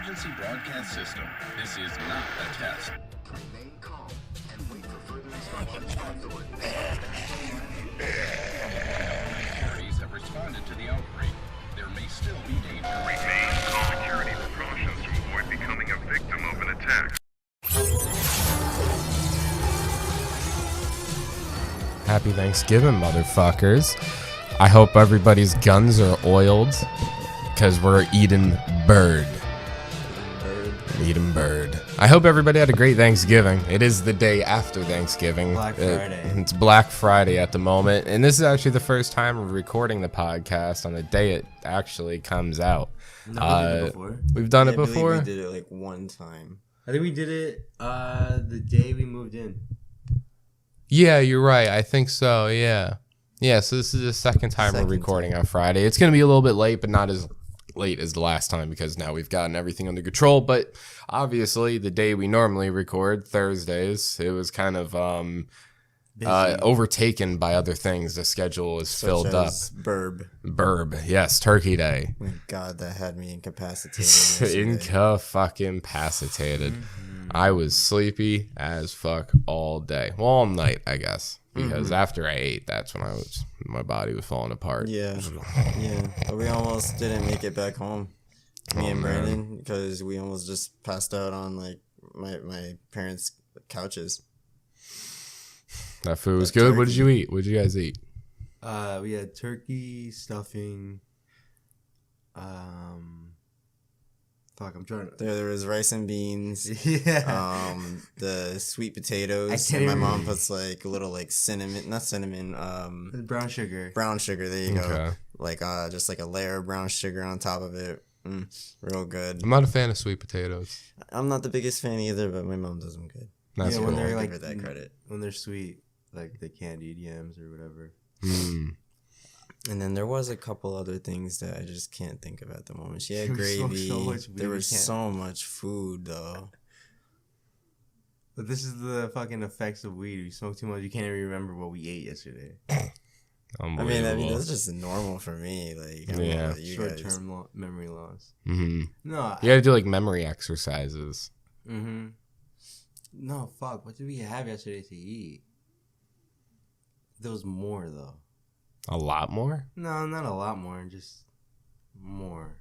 emergency broadcast system. This is not a test. Remain calm and wait for further instructions from authorities. Authorities have responded to the outbreak. There may still be danger. Remain calm. Security precautions to avoid becoming a victim of an attack. Happy Thanksgiving, motherfuckers. I hope everybody's guns are oiled, because we're eating bird. Eating bird. I hope everybody had a great Thanksgiving. It is the day after Thanksgiving. Black Friday. It's Black Friday at the moment, and this is actually the first time we're recording the podcast on the day it actually comes out. No, We've done it I believe before. we did it like one time. I think we did it the day we moved in. Yeah, you're right. I think so. Yeah. So this is the second time we're recording on Friday. It's going to be a little bit late, but not as late as the last time because now we've gotten everything under control. But obviously, the day we normally record, Thursdays, it was kind of overtaken by other things. The schedule is filled up. Burb. Yes, Turkey Day. Oh my God, that had me incapacitated. Incapacitated. I was sleepy as fuck all day. Well, all night, I guess. Because after I ate, that's when my body was falling apart. Yeah. But we almost didn't make it back home. Me and Brandon, because we almost just passed out on like my parents' couches. That food was good. Turkey. What did you eat? What did you guys eat? We had turkey, stuffing. I'm trying to. There was rice and beans. Yeah. The sweet potatoes. And my mom puts like a little like not cinnamon. Brown sugar. Brown sugar. There you go. Like just like a layer of brown sugar on top of it. Real good. I'm not a fan of sweet potatoes. I'm not the biggest fan either, but my mom does them good. That's cool. When they're like, give her that credit. When they're sweet, like the candied yams or whatever. And then there was a couple other things that I just can't think of at the moment. She had gravy. There was so much food, though. But this is the fucking effects of weed. You smoke too much, you can't even remember what we ate yesterday. I mean, that's just normal for me. Like, I don't know about you short-term memory loss. Mm-hmm. No, you gotta do like memory exercises. Mm-hmm. No, fuck. What did we have yesterday to eat? There was more though. A lot more? No, not a lot more. Just more.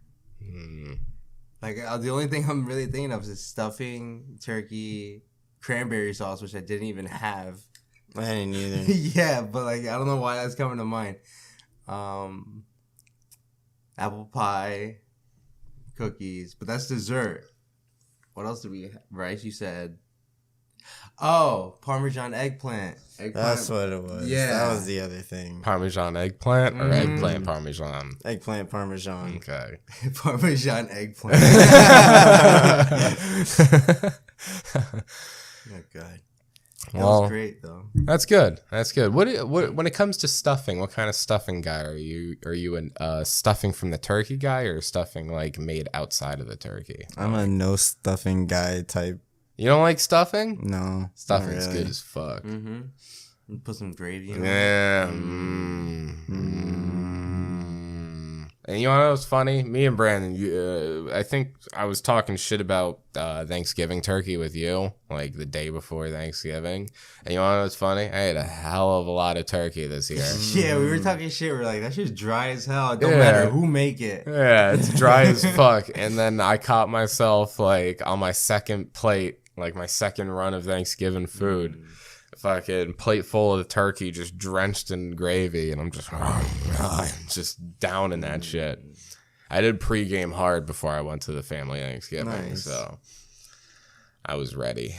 Like the only thing I'm really thinking of is stuffing, turkey, cranberry sauce, which I didn't even have. I didn't either. Yeah, but like I don't know why that's coming to mind. Apple pie, cookies, but that's dessert. What else did we have? Rice, you said. Oh, Parmesan eggplant. That's what it was. Yeah. That was the other thing. Parmesan eggplant or eggplant Parmesan? Eggplant Parmesan. Okay. Parmesan eggplant. Oh, God. That was great, though. That's good. What when it comes to stuffing, what kind of stuffing guy are you? Are you a stuffing from the turkey guy or stuffing like made outside of the turkey? I'm a no stuffing guy type. You don't like stuffing? No. Stuffing's good as fuck. Mm-hmm. Put some gravy in it. Yeah. And you know what's funny? Me and Brandon, I think I was talking shit about Thanksgiving turkey with you, like the day before Thanksgiving. And you know what's funny? I ate a hell of a lot of turkey this year. Yeah, we were talking shit. We were like, that shit's dry as hell. It don't matter who make it. Yeah, it's dry as fuck. And then I caught myself like on my second plate, like my second run of Thanksgiving food. Fucking plate full of the turkey just drenched in gravy, and I'm just down in that shit. I did pregame hard before I went to the family Thanksgiving, so I was ready.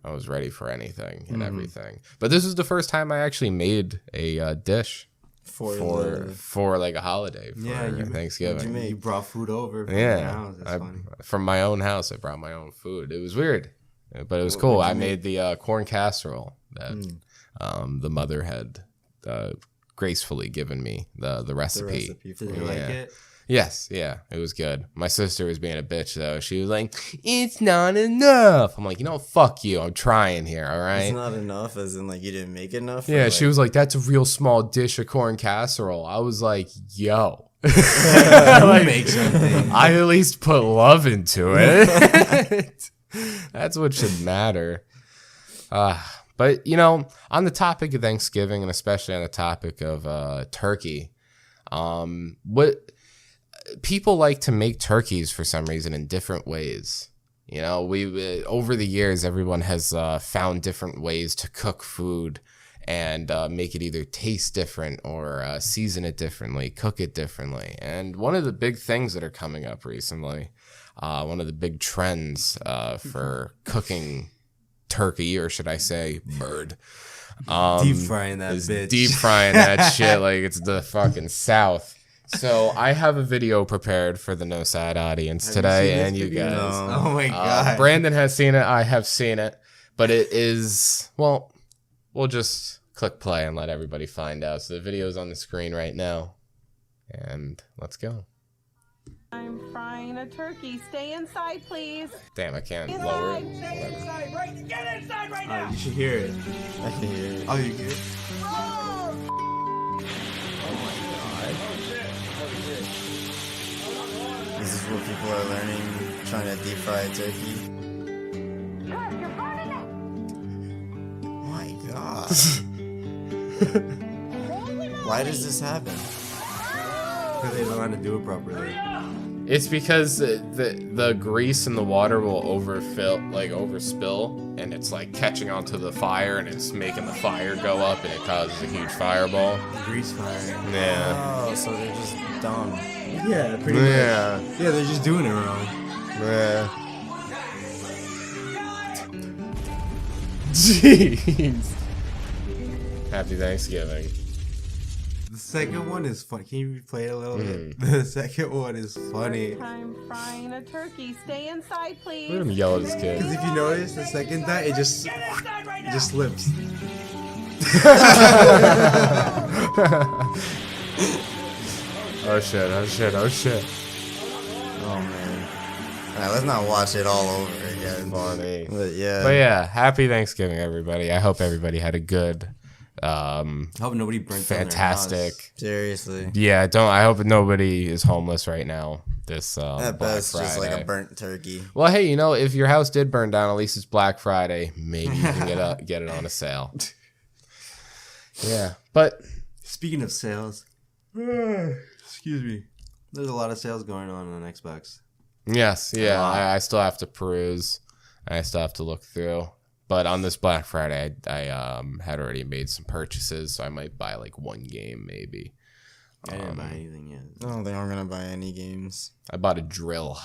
I was ready for anything and everything. But this was the first time I actually made a dish for like a holiday for Thanksgiving. You brought food over from your house. That's funny. From my own house, I brought my own food. It was weird. But it was cool. I made the corn casserole that the mother had gracefully given me the recipe. Did you like it? Yes, yeah, it was good. My sister was being a bitch though. She was like, "It's not enough." I'm like, fuck you. I'm trying here. All right. It's not enough, as in like you didn't make enough. Yeah, she was like, "That's a real small dish of corn casserole." I was like, "Yo, Make something. I at least put love into it. That's what should matter. But, you know, on the topic of Thanksgiving, and especially on the topic of turkey, what people like to make turkeys for some reason in different ways. You know, we over the years, everyone has found different ways to cook food and make it either taste different or season it differently, cook it differently. And one of the big things that are coming up recently, one of the big trends for cooking turkey, or should I say bird, Deep frying that is bitch. deep frying that shit like it's the fucking South. So I have a video prepared for the Noside audience today, and you guys. Oh my god. Brandon has seen it. I have seen it, but it is, well, we'll just click play and let everybody find out. So the video is on the screen right now, and let's go. I'm frying a turkey. Stay inside, please. Damn, I can't lower it. Stay Whatever. inside, right? Get inside right now. You should hear it. I can hear it. Oh, you good? This is what people are learning, trying to deep fry a turkey. Oh my god. Why does this happen? Because they don't know how to do it properly. It's because the grease in the water will overspill, and it's like catching onto the fire, and it's making the fire go up, and it causes a huge fireball. Grease fire. Yeah. Oh, so they're just dumb. Yeah, pretty much. Yeah. Yeah, they're just doing it wrong. Yeah. Jeez. Happy Thanksgiving. The second one is funny. Can you replay it a little bit? The second one is funny. I'm frying a turkey. Stay inside, please. Look at him yell at his kid. Because if you notice, the second time, it just slips. Oh shit, oh shit, oh shit. Oh man. Alright, let's not watch it all over again. Funny. But yeah. But yeah, happy Thanksgiving, everybody. I hope everybody had a good, I hope nobody burnt down their fantastic. house. Seriously. Yeah, I hope nobody is homeless right now. This At Black best, just like Friday. a burnt turkey. Well, hey, you know, if your house did burn down, at least it's Black Friday. Maybe you can get it on a sale. Yeah, but Speaking of sales, excuse me. There's a lot of sales going on Xbox. yes, yeah, I still have to peruse. I still have to look through. But on this Black Friday, I had already made some purchases, so I might buy like one game maybe. I didn't buy anything yet. I don't think I'm gonna buy any games. I bought a drill.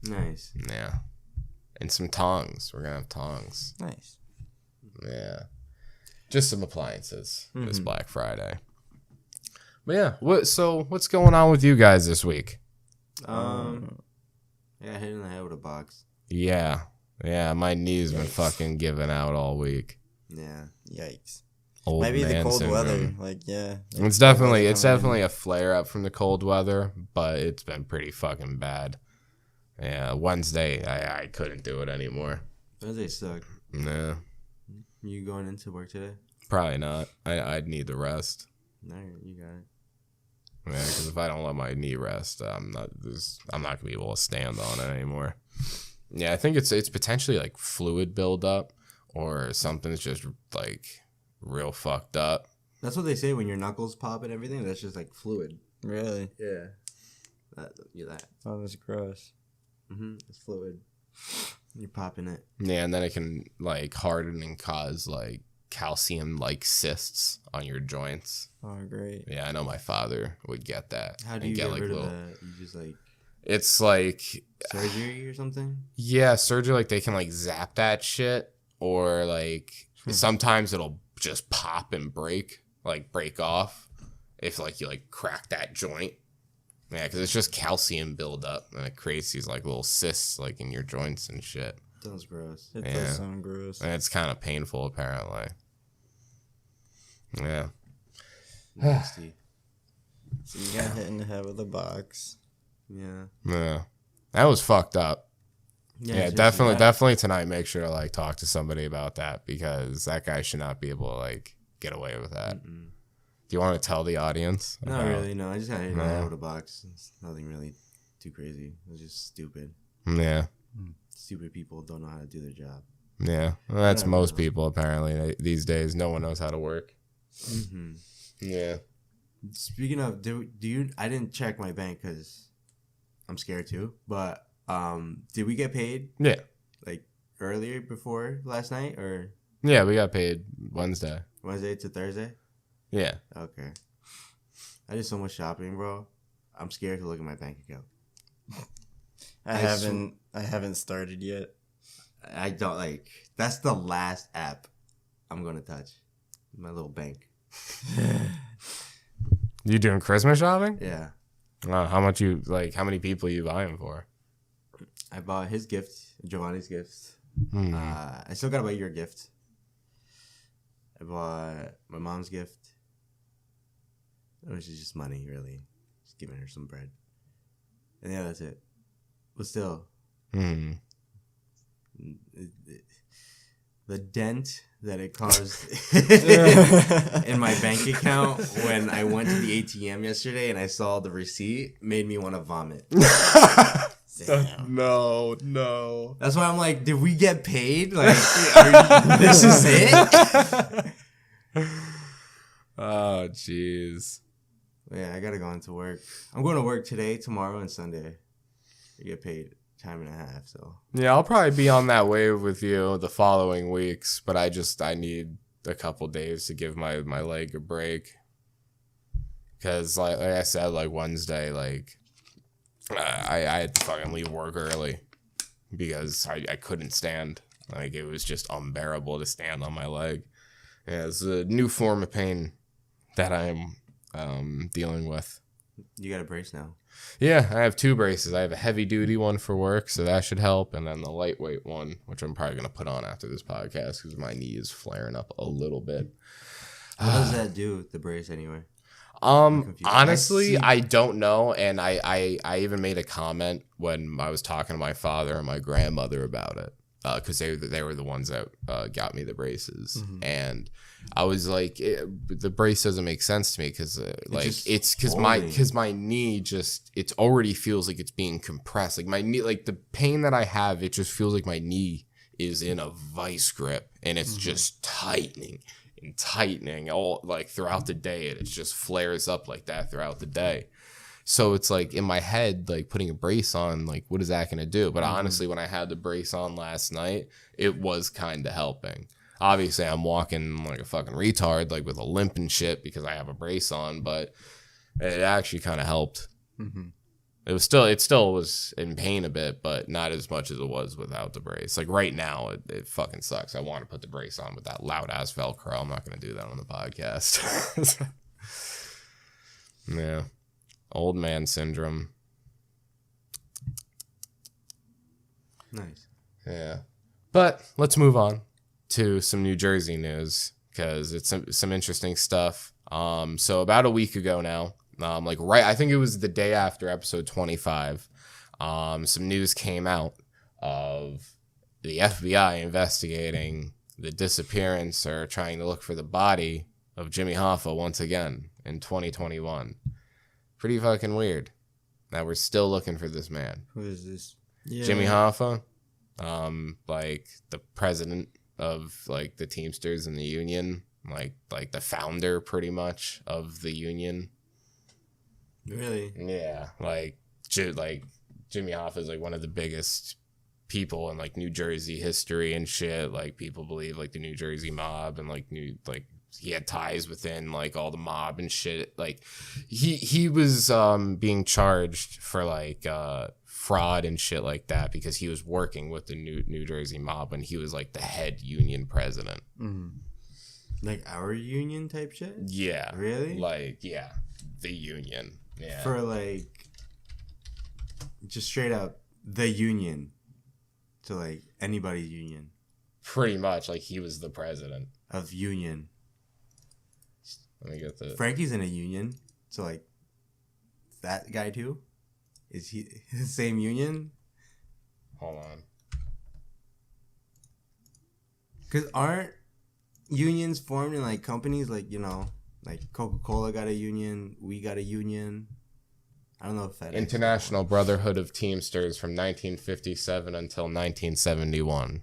Nice. Yeah. And some tongs. We're gonna have tongs. Nice. Yeah. Just some appliances this Black Friday. But yeah, what's going on with you guys this week? Yeah, hit in the head with a box. Yeah. Yeah, my knee's been fucking giving out all week. Yeah. Yikes. Old Maybe the man cold syndrome. weather. Like, yeah. It's definitely a flare up from the cold weather, but it's been pretty fucking bad. Yeah, Wednesday I couldn't do it anymore. Wednesday sucked. Nah, You going into work today? probably not. I'd need the rest. No, you got it. Yeah, because if I don't let my knee rest, I'm not gonna be able to stand on it anymore. Yeah, I think it's potentially like fluid buildup or something's just like real fucked up. That's what they say when your knuckles pop and everything. That's just like fluid. Really? Yeah. That. Oh, that's gross. It's fluid. You're popping it. Yeah, and then it can like harden and cause like calcium like cysts on your joints. Oh, great. Yeah, I know my father would get that. How do and you get like rid of that? You just like It's like surgery or something? yeah, surgery. Like they can like zap that shit, or like sometimes it'll just pop and break off if like you like crack that joint. Yeah, because it's just calcium buildup and it creates these like little cysts like in your joints and shit. Sounds gross. It Yeah. does sound gross. And it's kind of painful apparently. Yeah. Nasty. So you got hit in the head with a box. Yeah. Yeah. That was fucked up. Yeah, it's definitely tonight make sure to like talk to somebody about that because that guy should not be able to like get away with that. Do you want to tell the audience? Not really, no. I just got hit in the head No. with a box. It's nothing really too crazy. It was just stupid. Yeah. Stupid people don't know how to do their job. Yeah. Well, that's Whatever. most people, apparently, these days. No one knows how to work. Mm-hmm. Yeah. Speaking of, do you? I didn't check my bank because I'm scared too. But did we get paid Yeah. like earlier before last night or Yeah, we got paid Wednesday. Wednesday to Thursday? Yeah. Okay. I did so much shopping, bro. I'm scared to look at my bank account. I haven't started yet. I don't like. That's the last app I'm gonna touch. My little bank. You doing Christmas shopping? Yeah. How much you like? How many people you buying for? I bought his gift, Giovanni's gift. Hmm. I still gotta buy your gift. I bought my mom's gift, which is just money, really. Just giving her some bread. And yeah, that's it. But still, Hmm. the dent that it caused in my bank account when I went to the ATM yesterday and I saw the receipt made me want to vomit. Damn. No. That's why I'm like, did we get paid? Like, this is it? Oh, jeez. Yeah, I gotta go into work. I'm going to work today, tomorrow, and Sunday. I get paid time and a half, so. Yeah, I'll probably be on that wave with you the following weeks, but I need a couple days to give my leg a break. Because, like I said, like Wednesday, like, I had to fucking leave work early because I couldn't stand. Like, it was just unbearable to stand on my leg. Yeah, it's a new form of pain that I'm dealing with. You got a brace now. Yeah, I have 2 braces. I have a heavy duty one for work, so that should help, and then the lightweight one, which I'm probably gonna put on after this podcast because my knee is flaring up a little bit. What does that do, the brace, anyway? confused. Honestly, I don't know, and I even made a comment when I was talking to my father and my grandmother about it, because they were the ones that got me the braces, and I was like, the brace doesn't make sense to me because it's because my knee just it already feels like it's being compressed, like my knee, like the pain that I have, it just feels like my knee is in a vice grip and it's just tightening all like throughout the day, and it just flares up like that throughout the day. So it's like in my head, like putting a brace on, like what is that going to do? But honestly, when I had the brace on last night, it was kind of helping. Obviously, I'm walking like a fucking retard, like with a limp and shit because I have a brace on, but it actually kind of helped. It still was in pain a bit, but not as much as it was without the brace. Like right now, it fucking sucks. I want to put the brace on with that loud ass Velcro. I'm not going to do that on the podcast. Yeah. Old man syndrome. Nice. Yeah. But let's move on to some New Jersey news because it's some interesting stuff. So about a week ago now, I think it was the day after episode 25, some news came out of the FBI investigating the disappearance or trying to look for the body of Jimmy Hoffa once again in 2021. Pretty fucking weird that we're still looking for this man. Who is this? Yeah. Jimmy Hoffa, like the president of like the Teamsters and the union, like the founder pretty much of the union. Really? Yeah, like Jimmy Hoffa is like one of the biggest people in like New Jersey history and shit. Like people believe like the New Jersey mob and like he had ties within like all the mob and shit. Like he was being charged for like fraud and shit like that because he was working with the New Jersey mob when he was like the head union president. Like our union type shit? Yeah. Really? Like, yeah, the union. Yeah. For like, just straight up the union. To like anybody's union. Pretty much, like he was the president of union. Let me get the Frankie's in a union, so like that guy too. Is he the same union? Hold on. Because aren't unions formed in like companies like, you know, Like Coca-Cola got a union, we got a union. I don't know if that International Brotherhood of Teamsters from 1957 until 1971.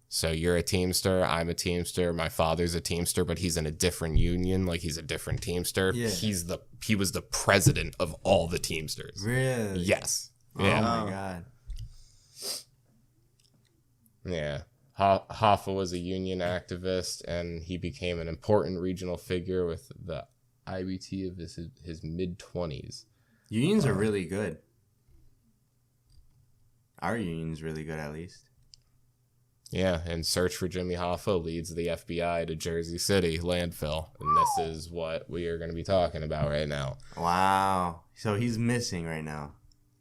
So you're a Teamster, I'm a Teamster, my father's a Teamster, but he's in a different union, like he's a different Teamster. Yeah. He was the president of all the Teamsters. Really? Yes. Oh Yeah. my god. Yeah. Hoffa was a union activist, and he became an important regional figure with the IBT of his mid-20s. Unions are really good. Our union's really good, at least. Yeah, and Search for Jimmy Hoffa leads the FBI to Jersey City Landfill, and this is what we are going to be talking about right now. Wow. So he's missing right now.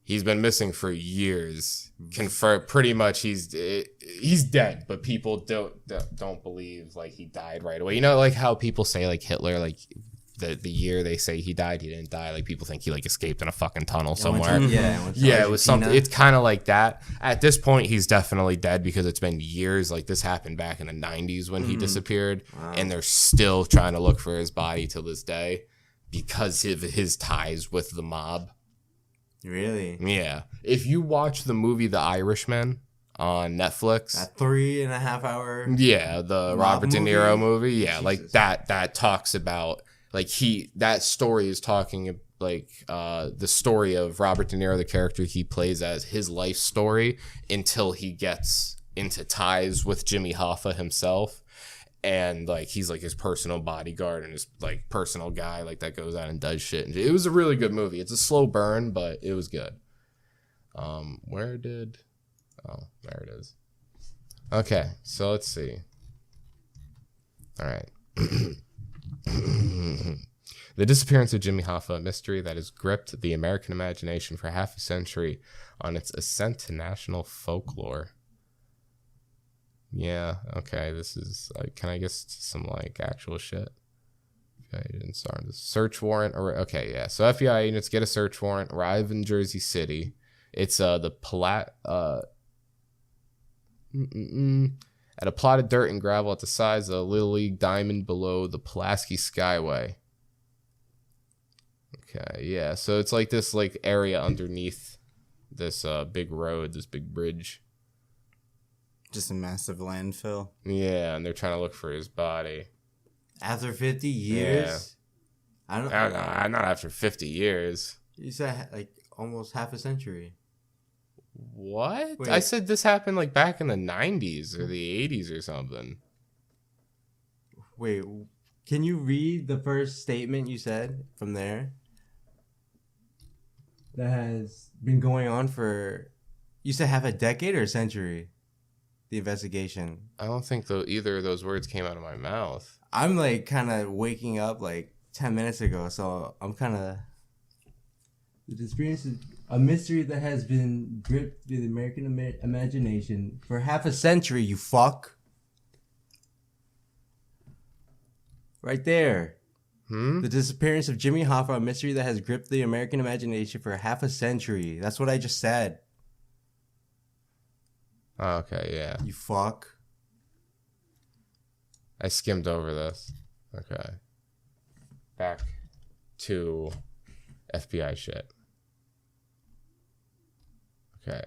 He's been missing for years. Confirmed, pretty much he's dead, but people don't believe like he died right away. You know, like how people say like Hitler, like the year they say he died, he didn't die. Like people think he like escaped in a fucking tunnel somewhere. Yeah, it was something. It's kind of like that. At this point, he's definitely dead because it's been years. Like this happened back in the 90s when he disappeared, and they're still trying to look for his body till this day because of his ties with the mob. Really? Yeah. If you watch the movie The Irishman on Netflix, That 3.5 hour. yeah, the mob Robert De Niro movie, yeah, Jesus. like that talks about like that story is talking like the story of Robert De Niro, the character he plays as, his life story until he gets into ties with Jimmy Hoffa himself. And like he's like his personal bodyguard and his like personal guy like that goes out and does shit. And it was a really good movie. It's a slow burn, but it was good. There it is. Okay, so let's see. All right. The disappearance of Jimmy Hoffa, a mystery that has gripped the American imagination for half a century on its ascent to national folklore. Yeah, okay, this is, like, can I get some, like, actual shit? Okay, didn't start this. Search warrant, okay, yeah, so FBI units get a search warrant, arrive in Jersey City. It's, at a plot of dirt and gravel at the size of a Little League diamond below the Pulaski Skyway. Okay, yeah, so it's, like, this, like, area underneath this, big road, this big bridge. Just a massive landfill. Yeah, and they're trying to look for his body. After 50 years? I don't know, not after 50 years. You said like almost half a century. What? Wait. I said this happened like back in the 90s or the 80s or something. Wait, can you read the first statement you said from there? That has been going on for, you said half a decade or a century? The investigation. I don't think either of those words came out of my mouth. I'm like kind of waking up like 10 minutes ago, so I'm kind of. The experience is a mystery that has been gripped with the American imagination for half a century, you fuck. Right there. The disappearance of Jimmy Hoffa, a mystery that has gripped the American imagination for half a century. That's what I just said. Okay, yeah. You fuck. I skimmed over this. Okay. Back to FBI shit. Okay.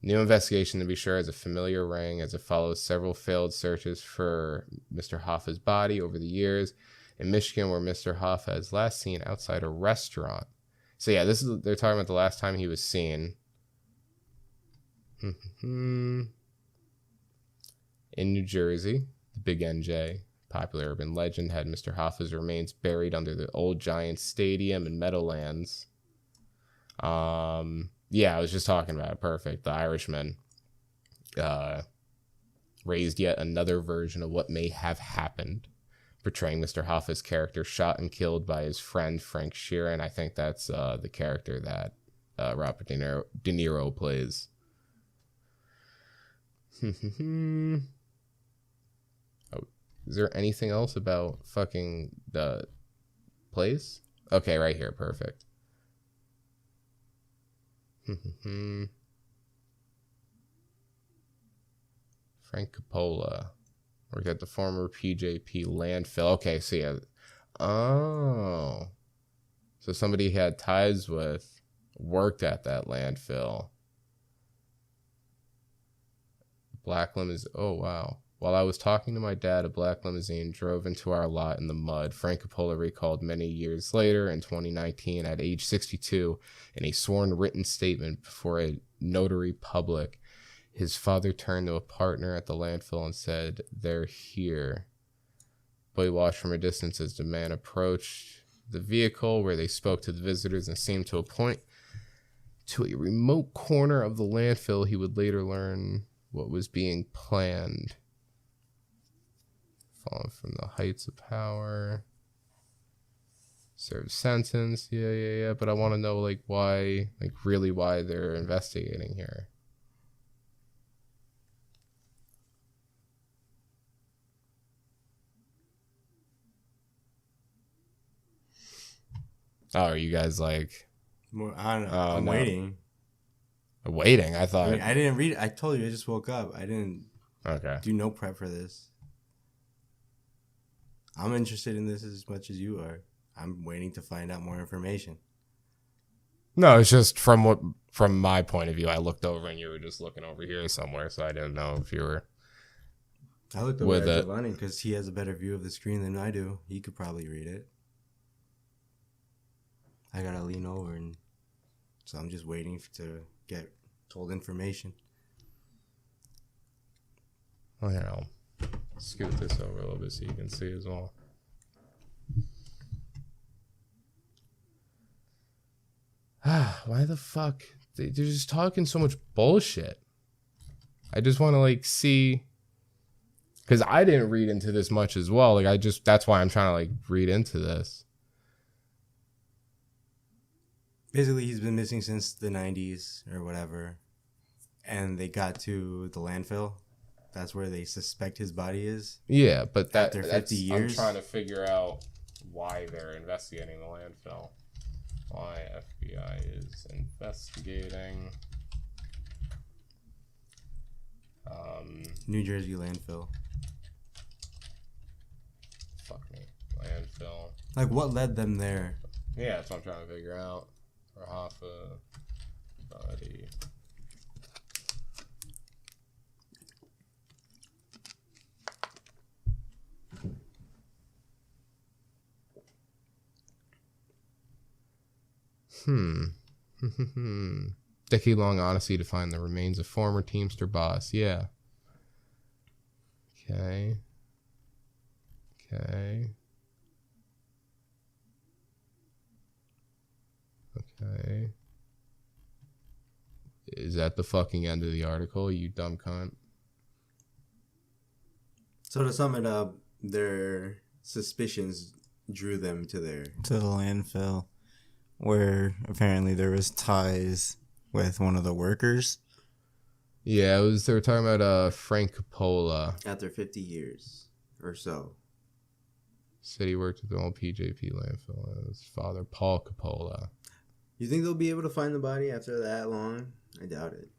New investigation, to be sure, has a familiar ring as it follows several failed searches for Mr. Hoffa's body over the years in Michigan, where Mr. Hoffa is last seen outside a restaurant. So yeah, they're talking about the last time he was seen. In New Jersey, the Big NJ, popular urban legend, had Mr. Hoffa's remains buried under the old Giants Stadium in Meadowlands. Yeah, I was just talking about it. Perfect. The Irishman raised yet another version of what may have happened, portraying Mr. Hoffa's character shot and killed by his friend Frank Sheeran. I think that's the character that Robert De Niro plays. Oh, is there anything else about fucking the place? Okay, right here. Perfect. Frank Coppola worked at the former PJP landfill. Okay, so yeah. Oh. So somebody he had ties with worked at that landfill. Black limousine. Oh, wow. While I was talking to my dad, a black limousine drove into our lot in the mud. Frank Coppola recalled many years later in 2019 at age 62 in a sworn written statement before a notary public. His father turned to a partner at the landfill and said, "They're here." But he watched from a distance as the man approached the vehicle where they spoke to the visitors and seemed to point to a remote corner of the landfill. He would later learn what was being planned. Fallen from the heights of power. Served sentence. Yeah. But I want to know, like, why, like, really why they're investigating here. Oh, are you guys like... More, I don't know. Oh, I'm no. waiting. Waiting? I thought... I didn't read it. I told you, I just woke up. I didn't do no prep for this. I'm interested in this as much as you are. I'm waiting to find out more information. No, it's just from my point of view, I looked over and you were just looking over here somewhere, so I didn't know if you were... I looked over at Giovanni because he has a better view of the screen than I do. He could probably read it. I gotta lean over, and so I'm just waiting to get told information. Well, here, I'll scoot this over a little bit so you can see as well. Why the fuck? They're just talking so much bullshit. I just want to, like, see... Because I didn't read into this much as well. Like, that's why I'm trying to, like, read into this. Basically, he's been missing since the 90s or whatever. And they got to the landfill. That's where they suspect his body is. Yeah, but after 50 years. I'm trying to figure out why they're investigating the landfill. Why FBI is investigating New Jersey Landfill. Fuck me. Landfill. Like, what led them there? Yeah, that's what I'm trying to figure out. For Hoffa body. Decade-long odyssey to find the remains of former Teamster boss. Yeah. Okay. Is that the fucking end of the article, you dumb cunt? So to sum it up, their suspicions drew them to the landfill, where apparently there was ties with one of the workers. Yeah, they were talking about Frank Coppola. After 50 years or so. Said he worked at the old PJP landfill. His father, Paul Coppola. You think they'll be able to find the body after that long? I doubt it.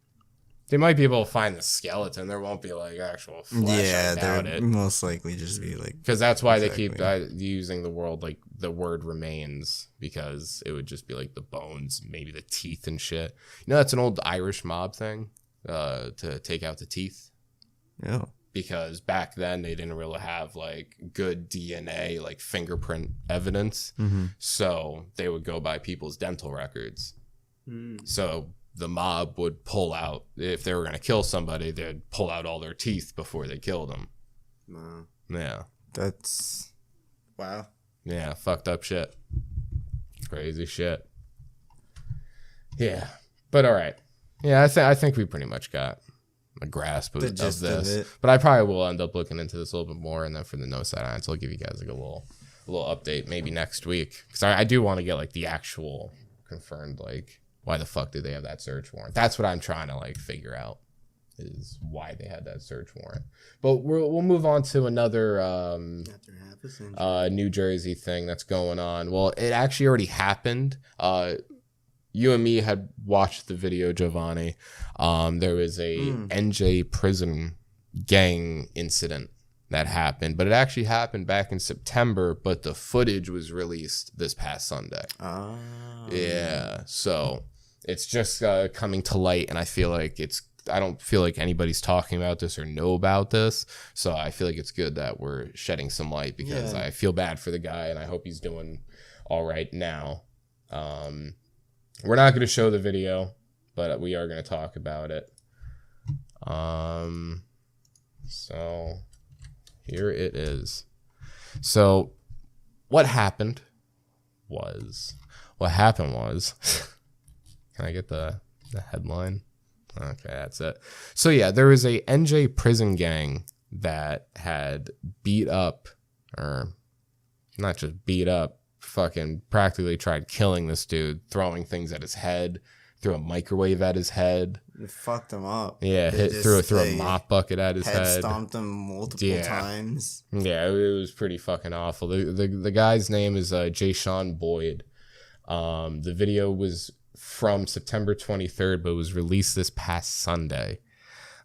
They might be able to find the skeleton. There won't be, like, actual flesh. Yeah, I doubt there it. most likely just be, like... Because that's why they keep using the word remains, because it would just be, like, the bones, maybe the teeth and shit. You know, that's an old Irish mob thing, to take out the teeth. Yeah. Because back then they didn't really have, like, good DNA, like, fingerprint evidence. Mm-hmm. So they would go by people's dental records. So the mob would pull out, if they were going to kill somebody, they'd pull out all their teeth before they killed them. Wow. Yeah. That's... Wow. Yeah, fucked up shit. Crazy shit. Yeah. But all right. Yeah, I think we pretty much got a grasp of this. But I probably will end up looking into this a little bit more, and then for the Noside Islands, I'll give you guys, like, a little update maybe next week. Because I do want to get, like, the actual confirmed, like, why the fuck did they have that search warrant? That's what I'm trying to, like, figure out, is why they had that search warrant. But we'll move on to another After half a century. New Jersey thing that's going on. Well, it actually already happened. You and me had watched the video, Giovanni. There was a NJ prison gang incident that happened, but it actually happened back in September, but the footage was released this past Sunday. Oh. Yeah, so it's just coming to light, and I don't feel like anybody's talking about this or know about this, so I feel like it's good that we're shedding some light, because I feel bad for the guy, and I hope he's doing all right now. We're not going to show the video, but we are going to talk about it. So here it is. So what happened was can I get the headline? Okay, that's it. So yeah, there was a NJ prison gang that had beat up, or not just beat up, fucking practically tried killing this dude, throwing things at his head, threw a microwave at his head. It fucked him up. Yeah, threw a mop bucket at his head. Stomped him multiple times. Yeah, it was pretty fucking awful. The guy's name is Jay Boyd. The video was from September 23rd, but it was released this past Sunday.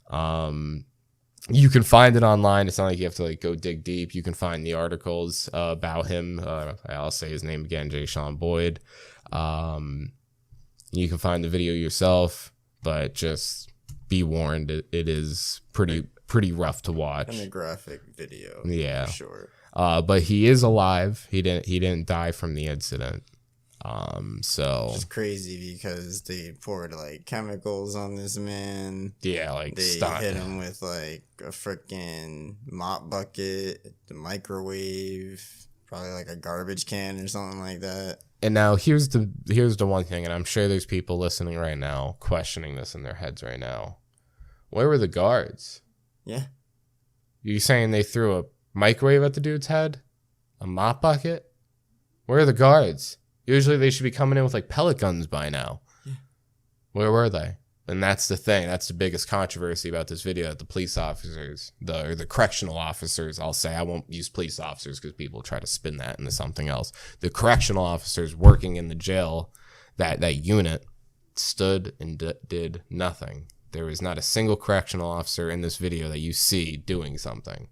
You can find it online. It's not like you have to like go dig deep. You can find the articles about him. I'll say his name again, Jay Boyd. You can find the video yourself, but just be warned, it is pretty rough to watch. And a graphic video. Yeah, for sure. But he is alive. He didn't die from the incident. So it's crazy because they poured like chemicals on this man. Yeah, like they hit him with like a freaking mop bucket, the microwave, probably like a garbage can or something like that. And now here's the one thing, and I'm sure there's people listening right now questioning this in their heads right now. Where were the guards? Yeah. You saying they threw a microwave at the dude's head? A mop bucket? Where are the guards? Usually they should be coming in with like pellet guns by now. Yeah. Where were they? And that's the thing. That's the biggest controversy about this video, that the police officers, the correctional officers, I'll say, I won't use police officers because people try to spin that into something else. The correctional officers working in the jail, that unit, stood and did nothing. There was not a single correctional officer in this video that you see doing something.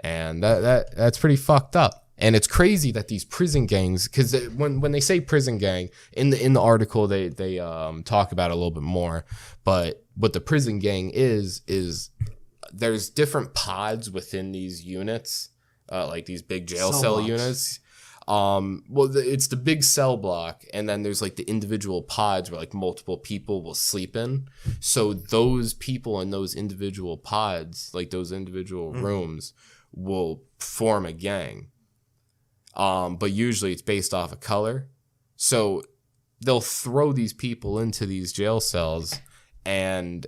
And that's pretty fucked up. And it's crazy that these prison gangs, because when they say prison gang, in the article they talk about it a little bit more. But what the prison gang is there's different pods within these units, like these big jail cell units. It's the big cell block, and then there's like the individual pods where like multiple people will sleep in. So those people in those individual pods, like those individual rooms, will form a gang. But usually it's based off of color. So they'll throw these people into these jail cells, and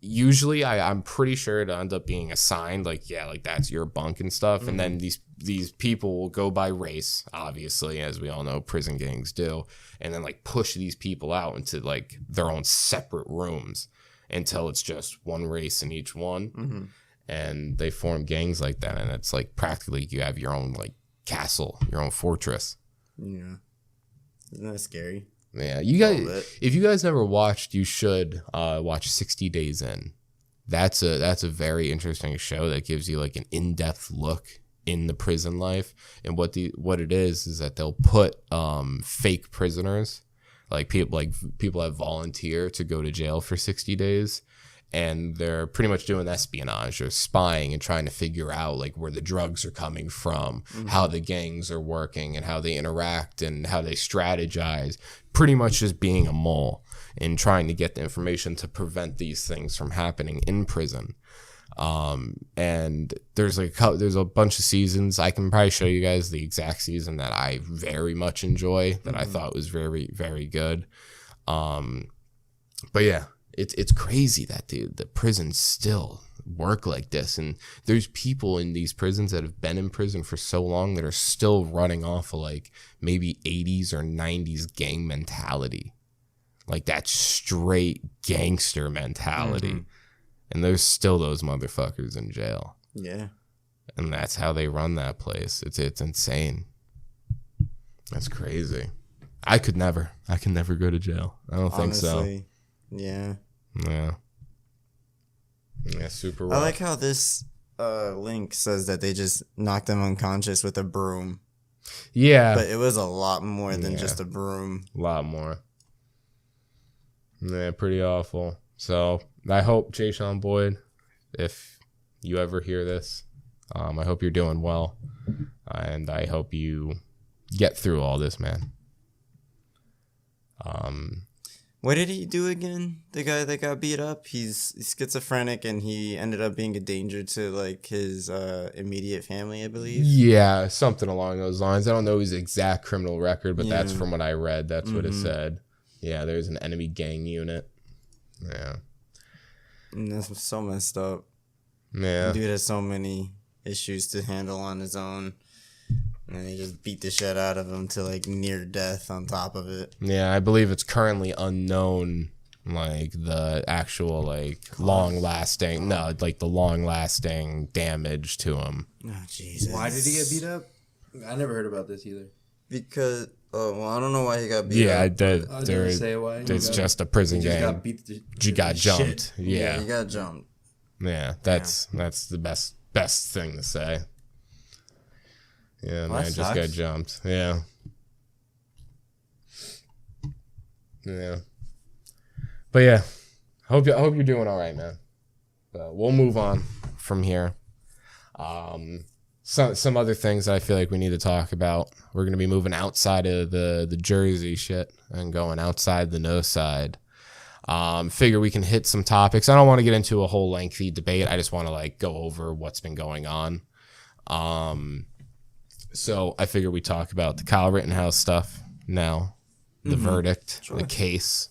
usually I'm pretty sure it'll end up being assigned, like, yeah, like that's your bunk and stuff. Mm-hmm. And then these people will go by race, obviously, as we all know prison gangs do, and then like push these people out into like their own separate rooms until it's just one race in each one. Mm-hmm. And they form gangs like that, and it's like practically you have your own like castle, your own fortress. Yeah. Isn't that scary? Yeah. You guys, if you guys never watched, you should watch 60 Days In. That's a very interesting show that gives you like an in-depth look in the prison life. And what it is that they'll put fake prisoners, like people that volunteer to go to jail for 60 days. And they're pretty much doing espionage or spying and trying to figure out like where the drugs are coming from, how the gangs are working and how they interact and how they strategize. Pretty much just being a mole and trying to get the information to prevent these things from happening in prison. And there's a bunch of seasons. I can probably show you guys the exact season that I very much enjoy, that I thought was very, very good. But yeah. It's crazy that the prisons still work like this, and there's people in these prisons that have been in prison for so long that are still running off of like maybe 80s or 90s gang mentality, like that straight gangster mentality, and there's still those motherfuckers in jail. Yeah, and that's how they run that place. It's insane. That's crazy. I can never go to jail. I don't think so. Yeah. Yeah. Yeah, super rough. I like how this link says that they just knocked him unconscious with a broom. Yeah. But it was a lot more than Yeah. just a broom. A lot more. Yeah, pretty awful. So I hope, Jay Sean Boyd, if you ever hear this, I hope you're doing well. And I hope you get through all this, man. What did he do again? The guy that got beat up? He's schizophrenic, and he ended up being a danger to like his immediate family, I believe. Yeah, something along those lines. I don't know his exact criminal record, but that's Yeah. from what I read. That's what it said. Yeah, there's an enemy gang unit. Yeah. And that's so messed up. Yeah. Dude has so many issues to handle on his own. And they just beat the shit out of him to like near death on top of it. Yeah, I believe it's currently unknown, like the actual like long lasting damage to him. Oh Jesus! Why did he get beat up? I never heard about this either. Because I don't know why he got beat Yeah, up. I was gonna say why. it's just a prison He just gang. got beat to You got shit. jumped. Yeah, he got jumped. yeah. That's the best thing to say. Yeah, Well, man, that just got sucks. jumped. Yeah. Yeah. But yeah, I hope you're doing all right, man. But we'll move on from here. Some other things that I feel like we need to talk about. We're gonna be moving outside of the Jersey shit and going outside the Noside. Figure we can hit some topics. I don't want to get into a whole lengthy debate. I just want to like go over what's been going on. So I figure we talk about the Kyle Rittenhouse stuff now, the verdict, the case.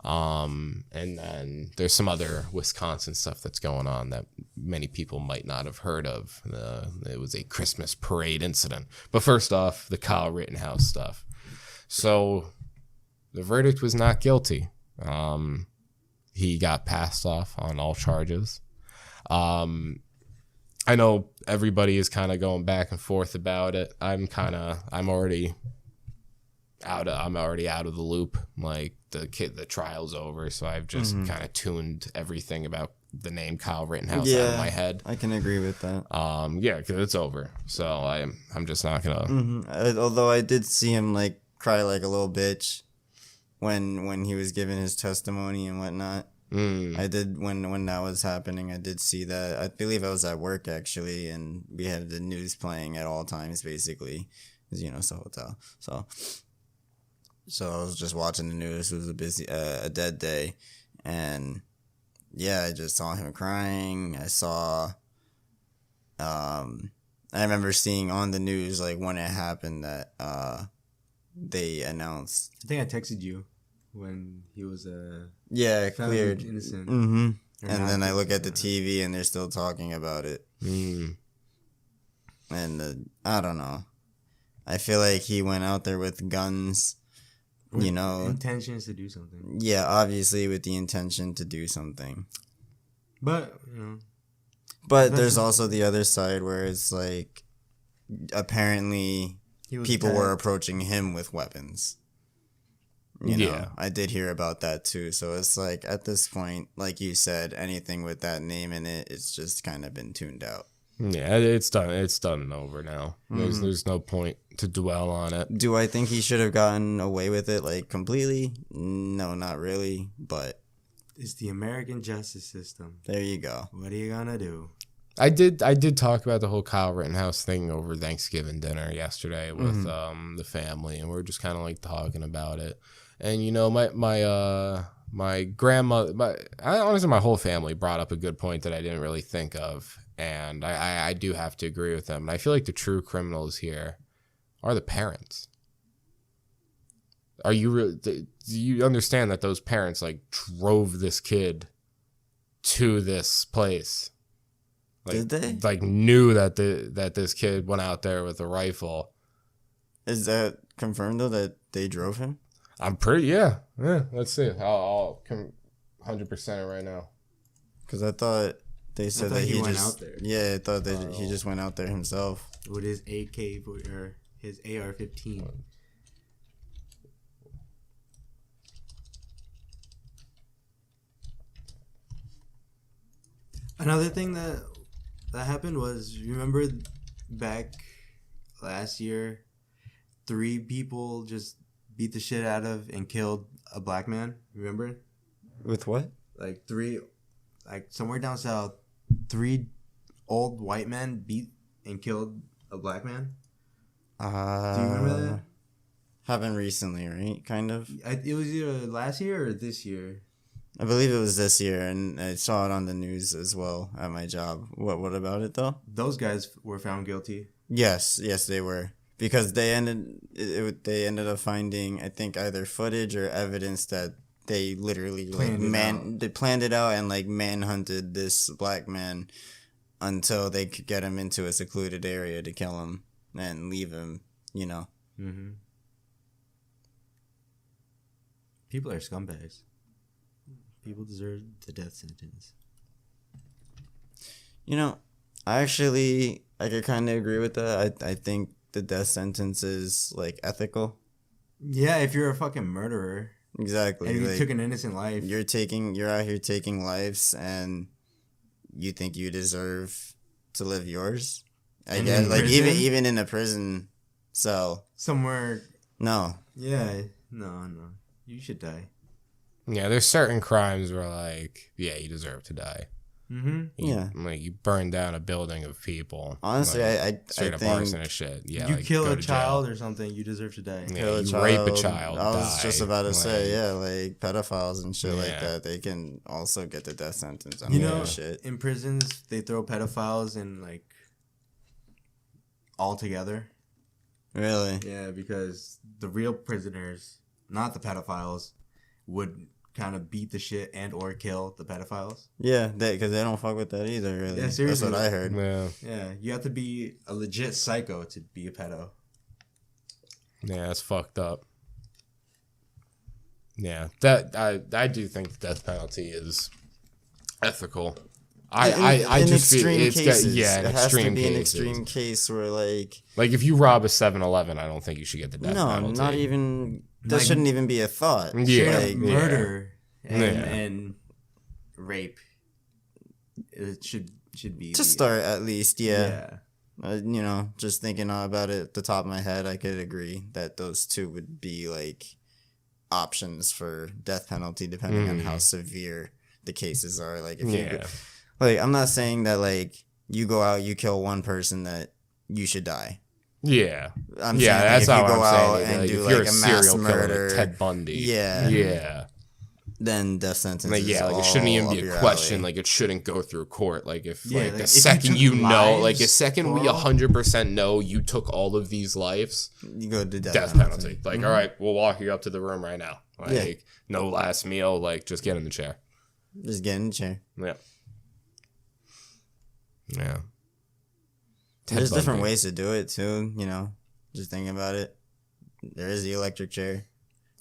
And then there's some other Wisconsin stuff that's going on that many people might not have heard of. It was a Christmas parade incident. But first off, the Kyle Rittenhouse stuff. So the verdict was not guilty. He got passed off on all charges. I know everybody is kind of going back and forth about it. I'm already out of the loop. Like the trial's over, so I've just kind of tuned everything about the name Kyle Rittenhouse out of my head. I can agree with that. Yeah, because it's over. So I'm just not gonna. Although I did see him like cry like a little bitch when he was giving his testimony and whatnot. I did when that was happening. I did see that. I believe I was at work actually, and we had the news playing at all times basically, because it's a hotel. So I was just watching the news. It was a dead day, and yeah, I just saw him crying. I saw. I remember seeing on the news like when it happened that they announced. I think I texted you when he was Yeah, found cleared. innocent. Mm-hmm. Or And not then I look at the guilty. TV and they're still talking about it. And I don't know. I feel like he went out there with guns, With you know. intentions to do something. Yeah, obviously with the intention to do something. But But That's there's a- also the other side where it's like apparently he was people were attacked. approaching him with weapons. You know, I did hear about that too. So it's like at this point, like you said, anything with that name in it, it's just kind of been tuned out. Yeah, it's done. It's done and over now. There's no point to dwell on it. Do I think he should have gotten away with it like completely? No, not really. But It's the American justice system. there you go. What are you gonna do? I did talk about the whole Kyle Rittenhouse thing over Thanksgiving dinner yesterday with the family, and we are just kind of like talking about it. And my grandma, honestly my whole family brought up a good point that I didn't really think of, and I do have to agree with them. And I feel like the true criminals here are the parents. Do you understand that those parents like drove this kid to this place? Like, Did they? Like knew that this kid went out there with a rifle. Is that confirmed though that they drove him? I'm pretty yeah. Let's see. I'll 100% it right now. Because I thought they said thought that he he went just out there. Yeah, I thought that he just went out there himself. With his AK or his AR-15. Another thing that that happened was, you remember back last year, 3 people just beat the shit out of and killed a black man? Remember? With what? Like 3, like somewhere down south, 3 old white men beat and killed a black man. Do you remember that? Happened recently, right? Kind of. It was either last year or this year. I believe it was this year, and I saw it on the news as well at my job. What about it though? Those guys were found guilty. Yes, they were, because they ended up finding, I think, either footage or evidence that they literally they planned it out and like manhunted this black man until they could get him into a secluded area to kill him and leave him. Mm-hmm. People are scumbags. People deserve the death sentence. I could kind of agree with that. I think the death sentence is like ethical. Yeah, if you're a fucking murderer. Exactly. And you like, took an innocent life. You're out here taking lives, and you think you deserve to live yours. I guess, like even in a prison cell. Somewhere. No. Yeah. No. You should die. Yeah, there's certain crimes where, like, yeah, you deserve to die. Mm-hmm. Like, you burn down a building of people. Honestly, like, I straight up think arson and shit. Yeah, you like, kill a to child jail. or something, you deserve to die. Yeah, kill a you child. rape a child. I was just about to say, like, yeah, like pedophiles and shit like Yeah. that. They can also get the death sentence. I You don't know, give a shit. in prisons, they throw pedophiles in, like, all together. Really? Yeah, because the real prisoners, not the pedophiles, would kind of beat the shit and or kill the pedophiles. Yeah, because they don't fuck with that either. Really, Yeah, seriously. That's what I heard. Yeah. Yeah, you have to be a legit psycho to be a pedo. Yeah, it's fucked up. Yeah, that I do think the death penalty is ethical. I just feel it's cases. in It has to extreme be an cases. extreme case where like if you rob a 7-Eleven, I don't think you should get the death penalty. not even. That Like- shouldn't even be a thought. Yeah. Straight up murder Yeah. and rape. It should be To start, at least, Yeah. Just thinking about it at the top of my head, I could agree that those two would be like options for death penalty, depending on how severe the cases are. Like, if you, like, I'm not saying that like you go out, you kill one person that you should die. Yeah. I'm yeah, saying, that's like, how if you go I'm out saying. and Like, do if like you're a a mass serial murder, killer, like Ted Bundy. Yeah. Yeah. Then death sentence. Like, is yeah, like all it shouldn't even up be a your question. alley. Like, it shouldn't go through court. Like, if Yeah, like like, the if second you you took know, like the lives, second we bro. 100% know you took all of these lives, You go to death penalty. Like, all right, we'll walk you up to the room right now. Like, Yeah. no last meal. Like, just get in the chair. Just get in the chair. Yeah. Yeah. There's Ted different Bundy. ways to do it too. Just thinking about it. There is the electric chair,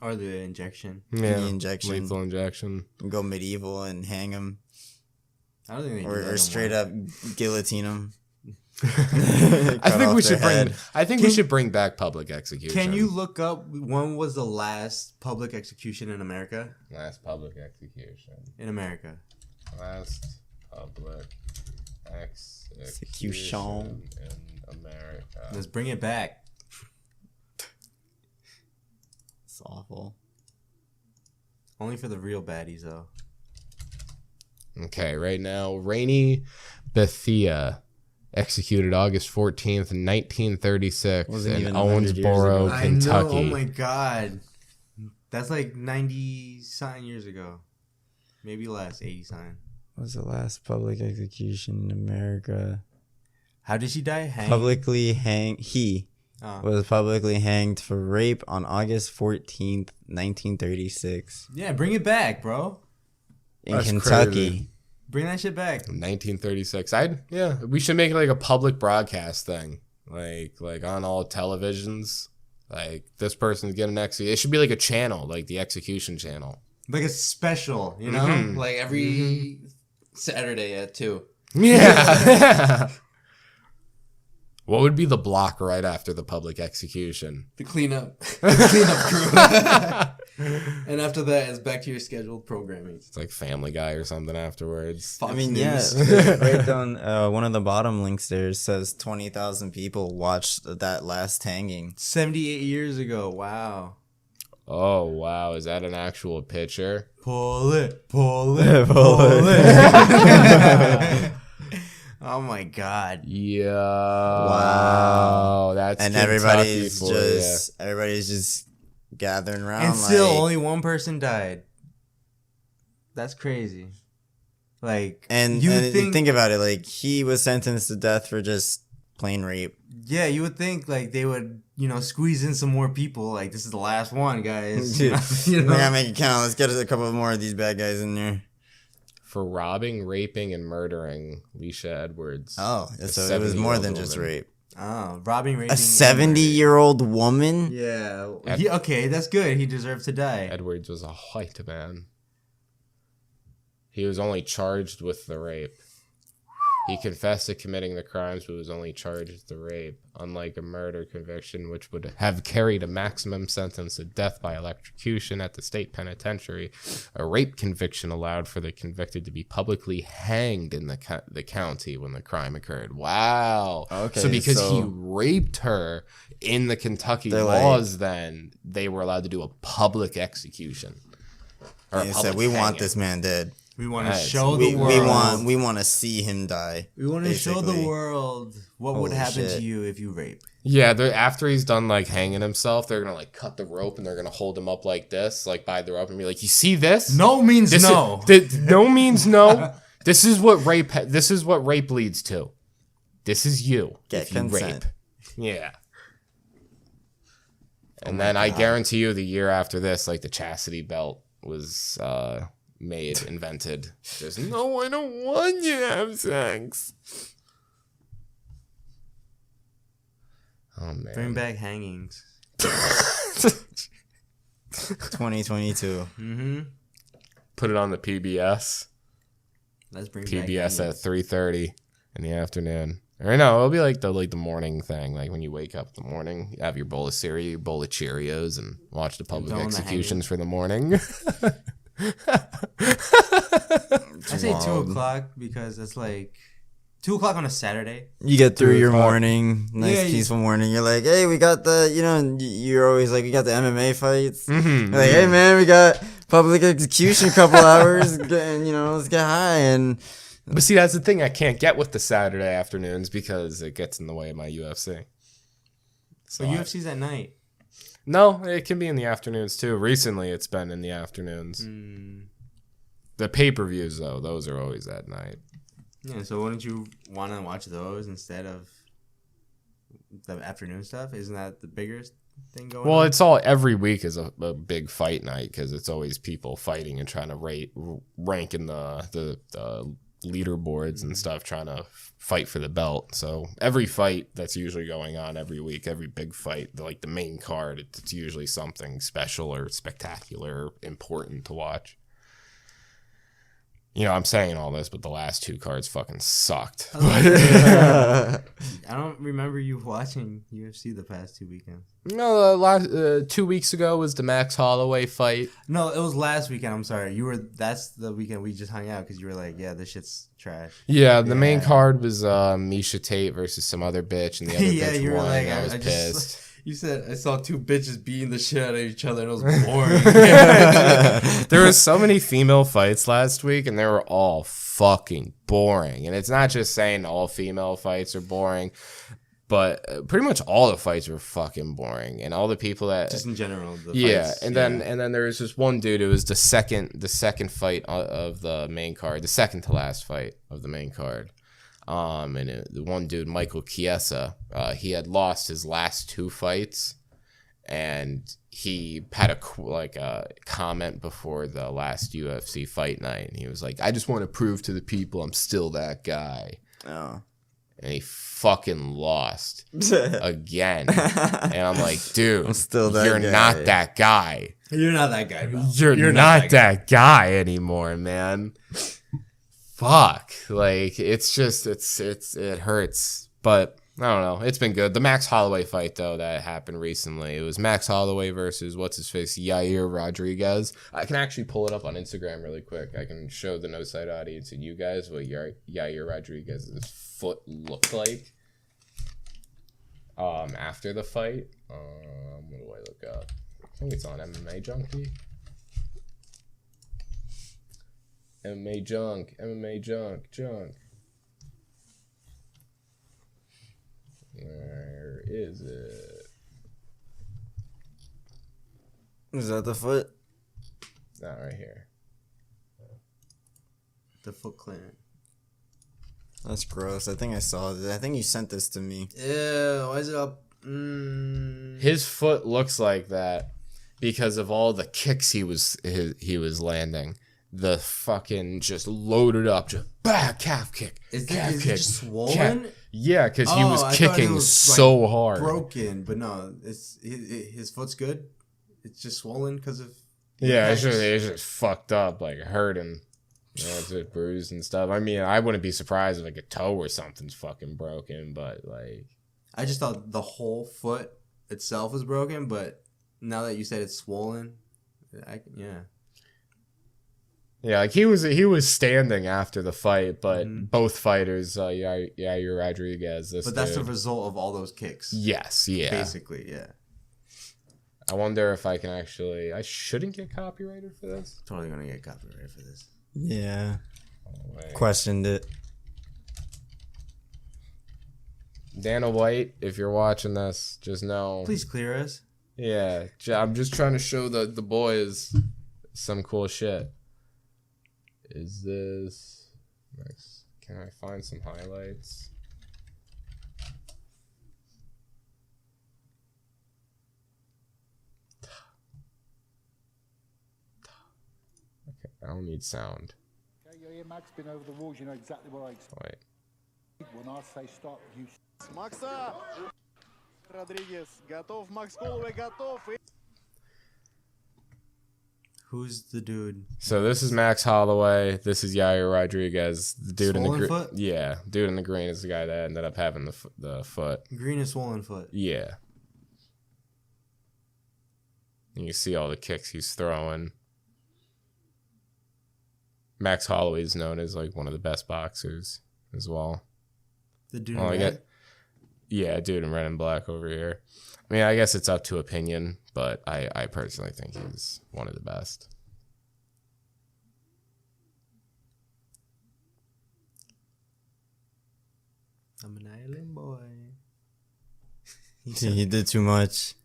Or the injection. Yeah. the injection. Lethal injection. You go medieval and hang him, I don't think they do that or no straight more. up guillotine him. I think we should bring. I think we should bring back public execution. Can you look up when was the last public execution in America? Last public execution. In America. Last public execution in America. Let's bring it back. It's awful. Only for the real baddies, though. Okay, right now, Rainey Bethia, executed August 14th, 1936 Wasn't in even 100 years Owensboro, ago. Kentucky. I know, oh my god. That's like 90-something years ago. Maybe less, 80-something. What was the last public execution in America? How did she die? Hanged? Publicly hanged. He Oh. was publicly hanged for rape on August 14th, 1936 Yeah, bring it back, bro. in That's Kentucky. crazy. Bring that shit back. 1936. We should make it like a public broadcast thing, like on all televisions. Like, this person's getting executed. It should be like a channel, like the execution channel. Like a special, you know? Mhm. Like every Saturday at 2. Yeah. What would be the block right after the public execution? The cleanup. The cleanup crew. And after that, it's back to your scheduled programming. It's like Family Guy or something afterwards. Fox I mean, News. yeah, right down one of the bottom links there says 20,000 people watched that last hanging. 78 years ago. Wow. Oh, wow. Is that an actual picture? Pull it. Pull it. Oh my God. Yeah. Wow. That's And Kentucky everybody's for just gathering around. And still, like, only one person died. That's crazy. Like, and you and would think about it, like he was sentenced to death for just plain rape. yeah, you would think like they would, squeeze in some more people. Like, this is the last one, guys. We gotta make it count. Let's get a couple more of these bad guys in there. For robbing, raping, and murdering Leisha Edwards. Oh, A so it was more 70-year-old than just woman. rape. Oh, robbing, raping. A 70-year-old woman? Yeah. Okay, that's good. He deserves to die. Edwards was a white man. He was only charged with the rape. He confessed to committing the crimes, but was only charged with the rape. Unlike a murder conviction, which would have carried a maximum sentence of death by electrocution at the state penitentiary, a rape conviction allowed for the convicted to be publicly hanged in the county when the crime occurred. Wow. Okay, So because he so- raped her in the Kentucky They're like- laws, then they were allowed to do a public execution. Or a They public said, we want hanging. this man dead. We want to Nice. show We the world. want to see him die. We want to show the basically. world what would Holy happen shit. to you if you rape. Yeah, after he's done like hanging himself, they're gonna like cut the rope and they're gonna hold him up like this, like by the rope, and be like, "You see this? No means This no. no means no. This is what rape. This is what rape leads to. This is you. Get if you consent. rape. Yeah. And then I guarantee you, the year after this, like the chastity belt was invented. There's no, I don't want you to have sex. Oh man. Bring back hangings. 2022. Mm-hmm. Put it on the PBS. Let's bring back PBS hangings. at 3:30 in the afternoon. Or no, it'll be like the morning thing. Like when you wake up in the morning, you have your bowl of cereal, your bowl of Cheerios, and watch the public Go on the executions for the morning. I say 2 o'clock because it's like 2 o'clock on a Saturday. You get through 3 your o'clock. morning, nice Yeah, peaceful morning. You're like, hey, we got you're always like, we got the MMA fights. Mhm. You're like, hey man, we got public execution, couple hours, and let's get high. And But see, that's the thing I can't get with the Saturday afternoons because it gets in the way of my UFC. So But UFC's at night. no, it can be in the afternoons too. Recently, it's been in the afternoons. The pay-per-views, though, those are always at night. Yeah, so wouldn't you want to watch those instead of the afternoon stuff? Isn't that the biggest thing going Well, on? it's all every week is a big fight night because it's always people fighting and trying to rank in the leaderboards and stuff, trying to fight for the belt. So every fight that's usually going on every week, every big fight, like the main card, it's usually something special or spectacular, important to watch. You know, I'm saying all this, but the last 2 cards fucking sucked. I don't remember you watching UFC the past 2 weekends. No, last 2 weeks ago was the Max Holloway fight. No, it was last weekend. I'm sorry. That's the weekend we just hung out because you were like, yeah, this shit's trash. Yeah, the main Yeah. card was Misha Tate versus some other bitch, and the other Yeah, bitch you were won. like, and I I was just- pissed. You said I saw 2 bitches beating the shit out of each other and it was boring. There were so many female fights last week, and they were all fucking boring. And it's not just saying all female fights are boring, but pretty much all the fights were fucking boring. And all the people that Just in general. The yeah, fights, and then there was this one dude. It was the second fight of the main card, the second to last fight of the main card. The one dude, Michael Chiesa, he had lost his last 2 fights, and he had a comment before the last UFC fight night, and he was like, "I just want to prove to the people I'm still that guy," oh. and he fucking lost again, and I'm like, "Dude, I'm still that you're guy." not that guy. You're not that guy, bro. You're not that guy anymore, man." Fuck, like it's just it hurts, but I don't know. It's been good. The Max Holloway fight, though, that happened recently. It was Max Holloway versus, what's-his-face, Yair Rodriguez. I can actually pull it up on Instagram really quick. I can show the Noside audience and you guys what Yair Rodriguez's foot looked like after the fight. What do I look up? I think it's on MMA Junkie. MMA Junk. Where is it? Is that the foot? Not right here. The Foot Clan. That's gross. I think I saw this. I think you sent this to me. Ew, why is it up? His foot looks like that because of all the kicks he was landing. The fucking just loaded up, just calf kick. Is calf it kick, just swollen? Yeah, because he I was thought kicking it was, so hard. Broken, but no, it's his foot's good. It's just swollen because of. Yeah, it's just fucked up, like hurting. You know, it's just bruised and stuff. I mean, I wouldn't be surprised if like a toe or something's fucking broken, but like. I just thought the whole foot itself was broken, but now that you said it's swollen, yeah. Yeah, like he was standing after the fight, but both fighters, Yair Rodriguez. But that's the result of all those kicks. Yes, yeah. Basically, yeah. I wonder if I can actually. I shouldn't get copyrighted for this. Totally gonna get copyrighted for this. Yeah. Oh, Questioned it. Dana White, if you're watching this, just know. Please clear us. Yeah, I'm just trying to show the boys some cool shit. Is this next? Can I find some highlights? Okay, I don't need sound. Okay, your ear, Max, been over the rules, you know exactly what I expect. Wait. When I say stop, you... Макса! Родригес, готов, Макс Holloway готов. Who's the dude? So this is Max Holloway. This is Yair Rodriguez. The dude Swollen in the foot? Yeah, dude in the green is the guy that ended up having the foot. Green and swollen foot. Yeah. And you see all the kicks he's throwing. Max Holloway is known as like one of the best boxers as well. The dude Well, in red? yeah, dude in red and black over here. I mean, I guess it's up to opinion, but I personally think he's one of the best. I'm an island boy. He did too much.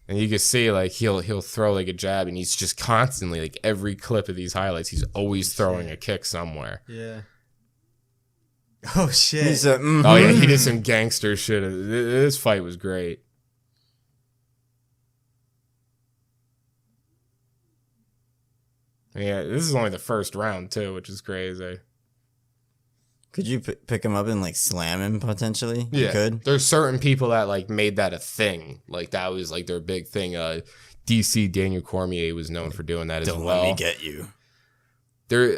And you can see like he'll throw like a jab, and he's just constantly like every clip of these highlights, he's always throwing a kick somewhere. Yeah. Oh shit. He said, Oh yeah, he did some gangster shit. This fight was great. Yeah, this is only the first round too, which is crazy. Could you pick him up and like slam him potentially? Yeah, You could. there's certain people that like made that a thing. Like that was like their big thing. DC Daniel Cormier was known for doing that as Don't well. let me get you.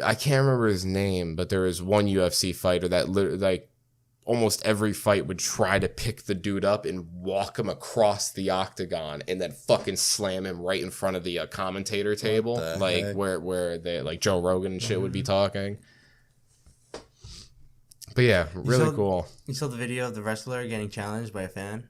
I can't remember his name, but there was one UFC fighter that like almost every fight would try to pick the dude up and walk him across the octagon and then fucking slam him right in front of the commentator table, like heck? where they like Joe Rogan and shit would be talking. But yeah, really cool. You saw the video of the wrestler getting challenged by a fan?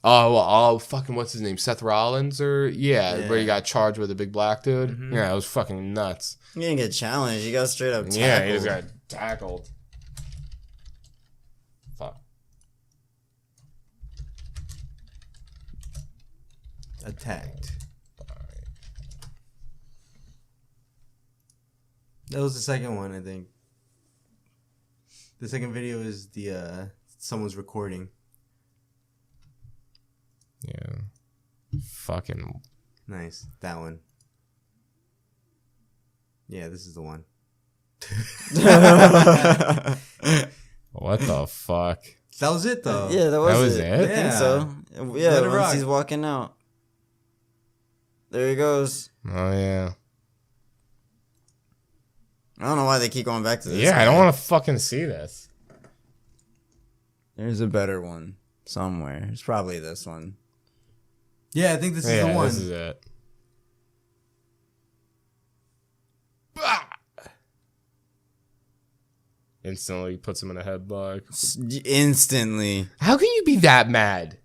Fucking what's his name? Seth Rollins where he got charged with a big black dude. Mm-hmm. Yeah, it was fucking nuts. You didn't get challenged. You got straight up tackled. Yeah, he just got tackled. Fuck. Attacked. That was the second one, I think. The second video is the someone's recording. Yeah. Fucking. Nice. That one. Yeah, this is the one. What the fuck? That was it, though. Yeah, that was it. I Yeah. think so. Yeah, Let it once rock. he's walking out. There he goes. Oh yeah. I don't know why they keep going back to this. Yeah, I guy. don't want to fucking see this. There's a better one somewhere. It's probably this one. Yeah, I think this is the one. This is it. Instantly puts him in a headlock. Instantly. How can you be that mad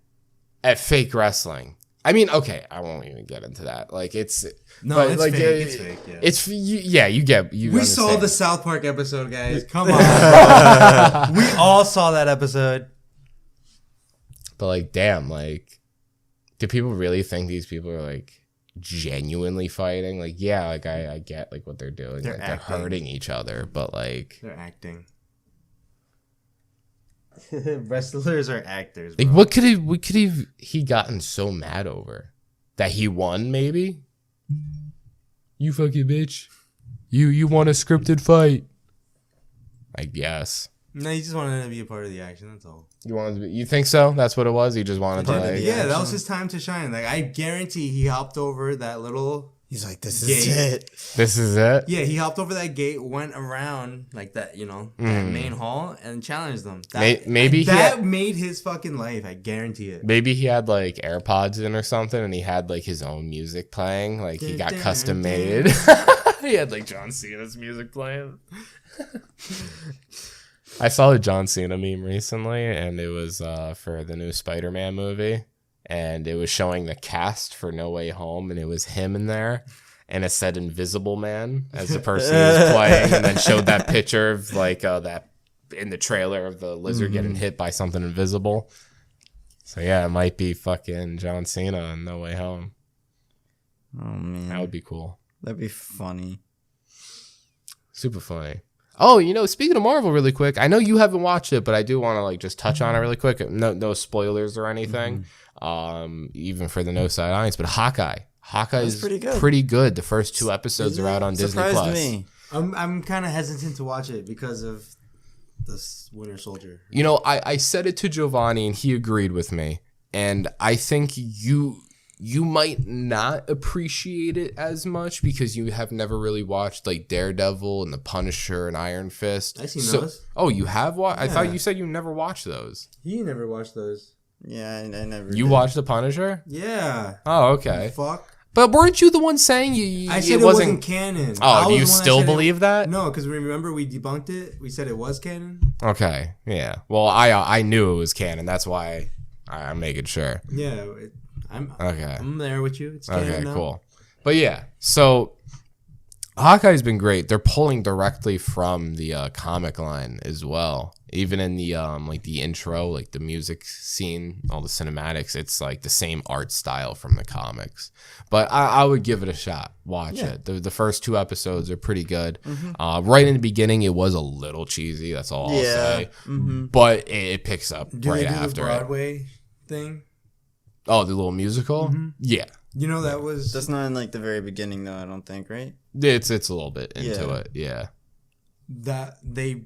at fake wrestling? I mean, okay, I won't even get into that. Like, it's No, but, it's like, fake. It's fake. Yeah. It's you get you. We understand. saw the South Park episode, guys. Come on. We all saw that episode. But like, damn, like, do people really think these people are like genuinely fighting? Like, yeah, like I get like what they're doing. They're Like, they're hurting each other, but like they're acting. Wrestlers are actors. like Bro. what could he gotten so mad over? That he won, maybe? You fucking bitch. You won a scripted fight. I guess. No, he just wanted to be a part of the action. That's all. You think so? That's what it was? He just wanted to like... Yeah, that was his time to shine. Like, I guarantee he hopped over that little... He's like, this gate. is it. This is it? Yeah, he hopped over that gate, went around, like that, that main hall, and challenged them. Maybe that made his fucking life. I guarantee it. Maybe he had like AirPods in or something, and he had like his own music playing. Like he got custom made. He had like John Cena's music playing. I saw a John Cena meme recently, and it was for the new Spider-Man movie, and it was showing the cast for No Way Home, and it was him in there, and it said Invisible Man as the person who was playing, and then showed that picture of like that in the trailer of the lizard getting hit by something invisible. So yeah, it might be fucking John Cena in No Way Home. Oh man, That would be cool. That'd be funny. Super funny. Oh, speaking of Marvel really quick, I know you haven't watched it, but I do want to like just touch on it really quick. No spoilers or anything. Even for the Noside audience, but Hawkeye is pretty good. The first 2 episodes are out on Disney Plus. Me. I'm kind of hesitant to watch it because of this Winter Soldier. I said it to Giovanni and he agreed with me, and I think you might not appreciate it as much because you have never really watched like Daredevil and The Punisher and Iron Fist. I seen those. Oh, you have watched? Yeah. I thought you said you never watched those. He never watched those. Yeah, I never. You did. watched The Punisher? Yeah. Oh, okay. Fuck. But weren't you the one saying you I said it wasn't canon. Oh, do you still believe that? No, because remember we debunked it. We said it was canon. Okay, yeah. Well, I knew it was canon. That's why I'm making sure. Yeah, I'm there with you. It's canon Okay, now. cool. But yeah, so Hawkeye's been great. They're pulling directly from the comic line as well. Even in the like the intro, like the music scene, all the cinematics, it's like the same art style from the comics. But I would give it a shot. Watch it. The first 2 episodes are pretty good. Right in the beginning, it was a little cheesy. That's all I'll say. But it picks up Do right they do after the Broadway thing? Oh, the little musical? Yeah. That's not in like the very beginning though, I don't think, right? It's a little bit into it. Yeah. That they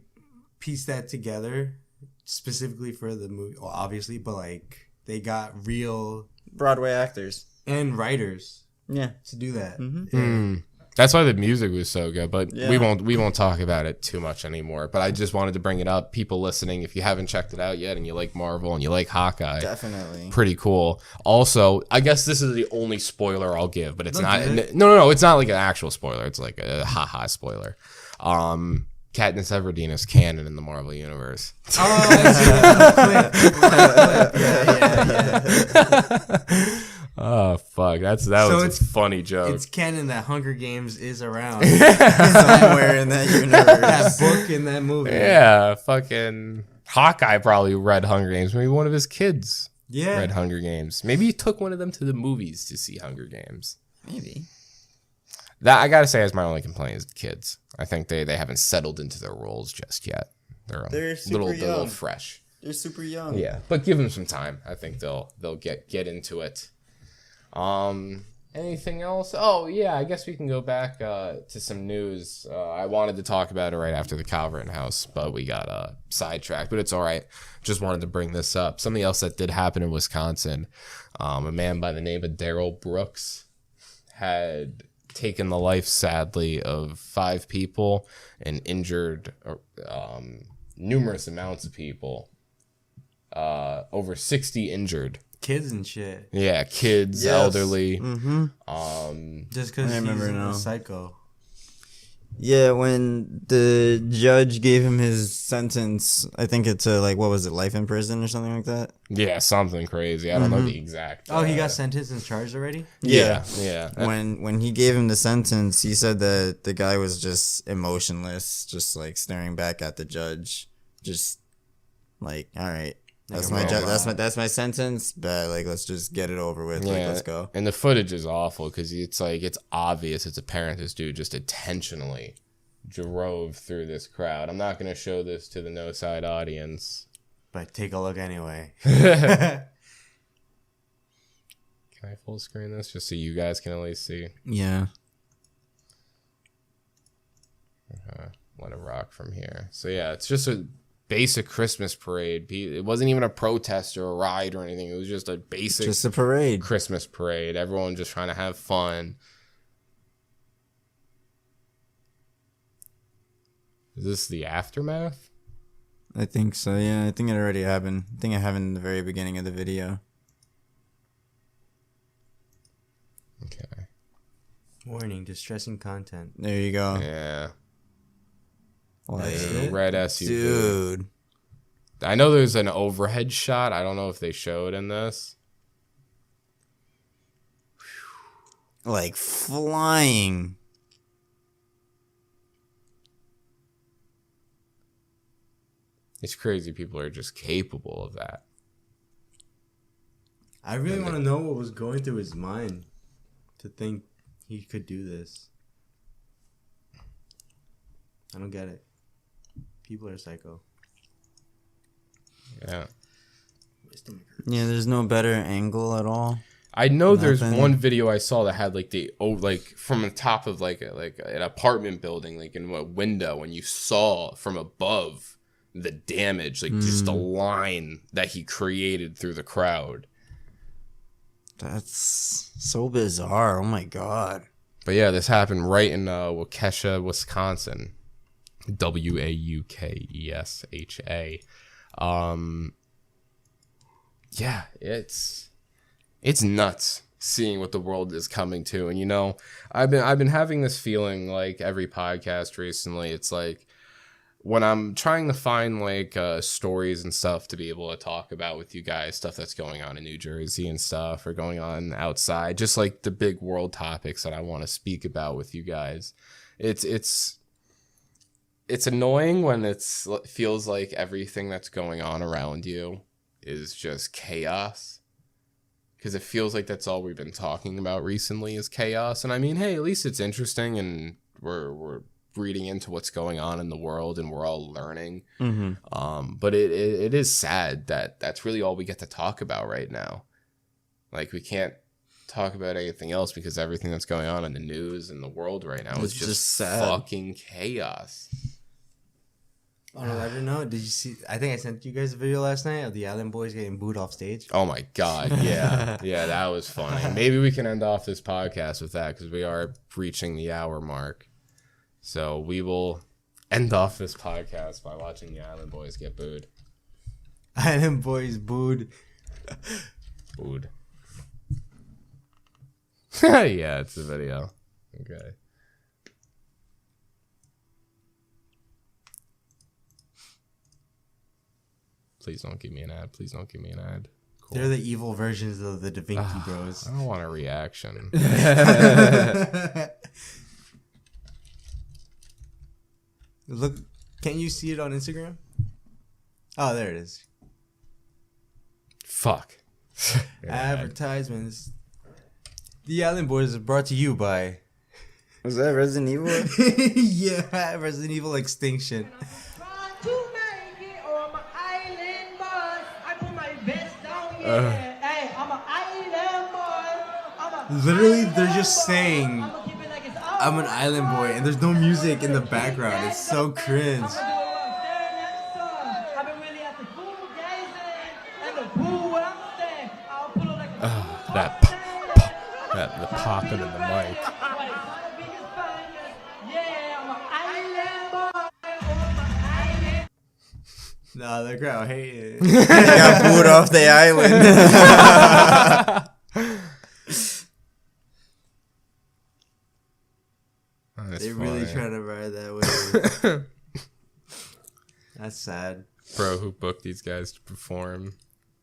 pieced that together specifically for the movie, well, obviously, but like they got real Broadway actors and writers to do that. That's why the music was so good, but we won't talk about it too much anymore. But I just wanted to bring it up. People listening, if you haven't checked it out yet and you like Marvel and you like Hawkeye, definitely pretty cool. Also, I guess this is the only spoiler I'll give, but it's not. No, it's not like an actual spoiler. It's like a haha spoiler. Katniss Everdeen is canon in the Marvel universe. Oh, I see that. Yeah. Oh fuck! That was a funny joke. It's canon that Hunger Games is around somewhere in that universe. That book in that movie. Yeah, fucking Hawkeye probably read Hunger Games. Maybe one of his kids read Hunger Games. Maybe he took one of them to the movies to see Hunger Games. Maybe. That I gotta say is my only complaint is the kids. I think they haven't settled into their roles just yet. They're a little fresh. They're super young. Yeah, but give them some time. I think they'll get into it. Anything else? Oh yeah, I guess we can go back to some news. I wanted to talk about it right after the Kyle Rittenhouse, but we got sidetracked. But it's all right. Just wanted to bring this up. Something else that did happen in Wisconsin. A man by the name of Daryl Brooks had taken the life, sadly, of 5 people and injured numerous amounts of people over 60 injured. Kids and shit. Yeah, kids, elderly. Just because he's a psycho. Yeah, when the judge gave him his sentence, I think it's like, what was it, life in prison or something like that? Yeah, something crazy. I don't know the exact. Oh, he got sentenced and charged already? Yeah. When he gave him the sentence, he said that the guy was just emotionless, just like staring back at the judge, just like, all right, that's my that's my sentence, but like, let's just get it over with. Like, let's go. And the footage is awful because it's like, it's obvious, it's apparent this dude just intentionally drove through this crowd. I'm not going to show this to the Noside audience, but take a look anyway. Can I full screen this just so you guys can at least see? Yeah. Let it rock from here. So yeah, it's just a basic Christmas parade. It wasn't even a protest or a riot or anything. It was just a basic, just a parade, Christmas parade. Everyone just trying to have fun. Is this the aftermath? I think so. Yeah, I think it already happened. I think it happened in the very beginning of the video. Okay. Warning: distressing content. There you go. Yeah. Like, red SUV. Dude. I know there's an overhead shot. I don't know if they showed in this. Like flying. It's crazy people are just capable of that. I really want to know what was going through his mind to think he could do this. I don't get it. People are psycho. Yeah. Yeah, there's no better angle at all. I know there's one video I saw that had like from the top of like an apartment building, like in a window, and you saw from above the damage, like just a line that he created through the crowd. That's so bizarre. Oh my god. But yeah, this happened right in Waukesha, Wisconsin. Waukesha. Yeah, it's nuts seeing what the world is coming to. And you know, I've been having this feeling like every podcast recently. It's like when I'm trying to find like stories and stuff to be able to talk about with you guys, stuff that's going on in New Jersey and stuff, or going on outside, just like the big world topics that I want to speak about with you guys. It's annoying when it feels like everything that's going on around you is just chaos. Because it feels like that's all we've been talking about recently is chaos. And I mean, hey, at least it's interesting and we're reading into what's going on in the world and we're all learning. But it is sad that that's really all we get to talk about right now. Like, we can't talk about anything else because everything that's going on in the news and the world right now is just sad. Fucking chaos. On a lighter note, did you see? I think I sent you guys a video last night of the Island Boys getting booed off stage. Oh my god, yeah. Yeah, that was funny. Maybe we can end off this podcast with that because we are reaching the hour mark. So we will end off this podcast by watching the Island Boys get booed. Island Boys booed. Booed. Yeah, it's the video. Okay. Please don't give me an ad. Please don't give me an ad. Cool. They're the evil versions of the Da Vinci Bros. I don't want a reaction. Look, can you see it on Instagram? Oh, there it is. Fuck. Advertisements. The Island Boys is brought to you by... Was that Resident Evil? Yeah, Resident Evil Extinction. Literally, they're just saying, I'm an island boy, and there's no music in the background. It's so cringe. The popping in the mic. Nah, the crowd hated it. They got booed off the island. They really trying to ride that wave. That's sad. Bro, who booked these guys to perform?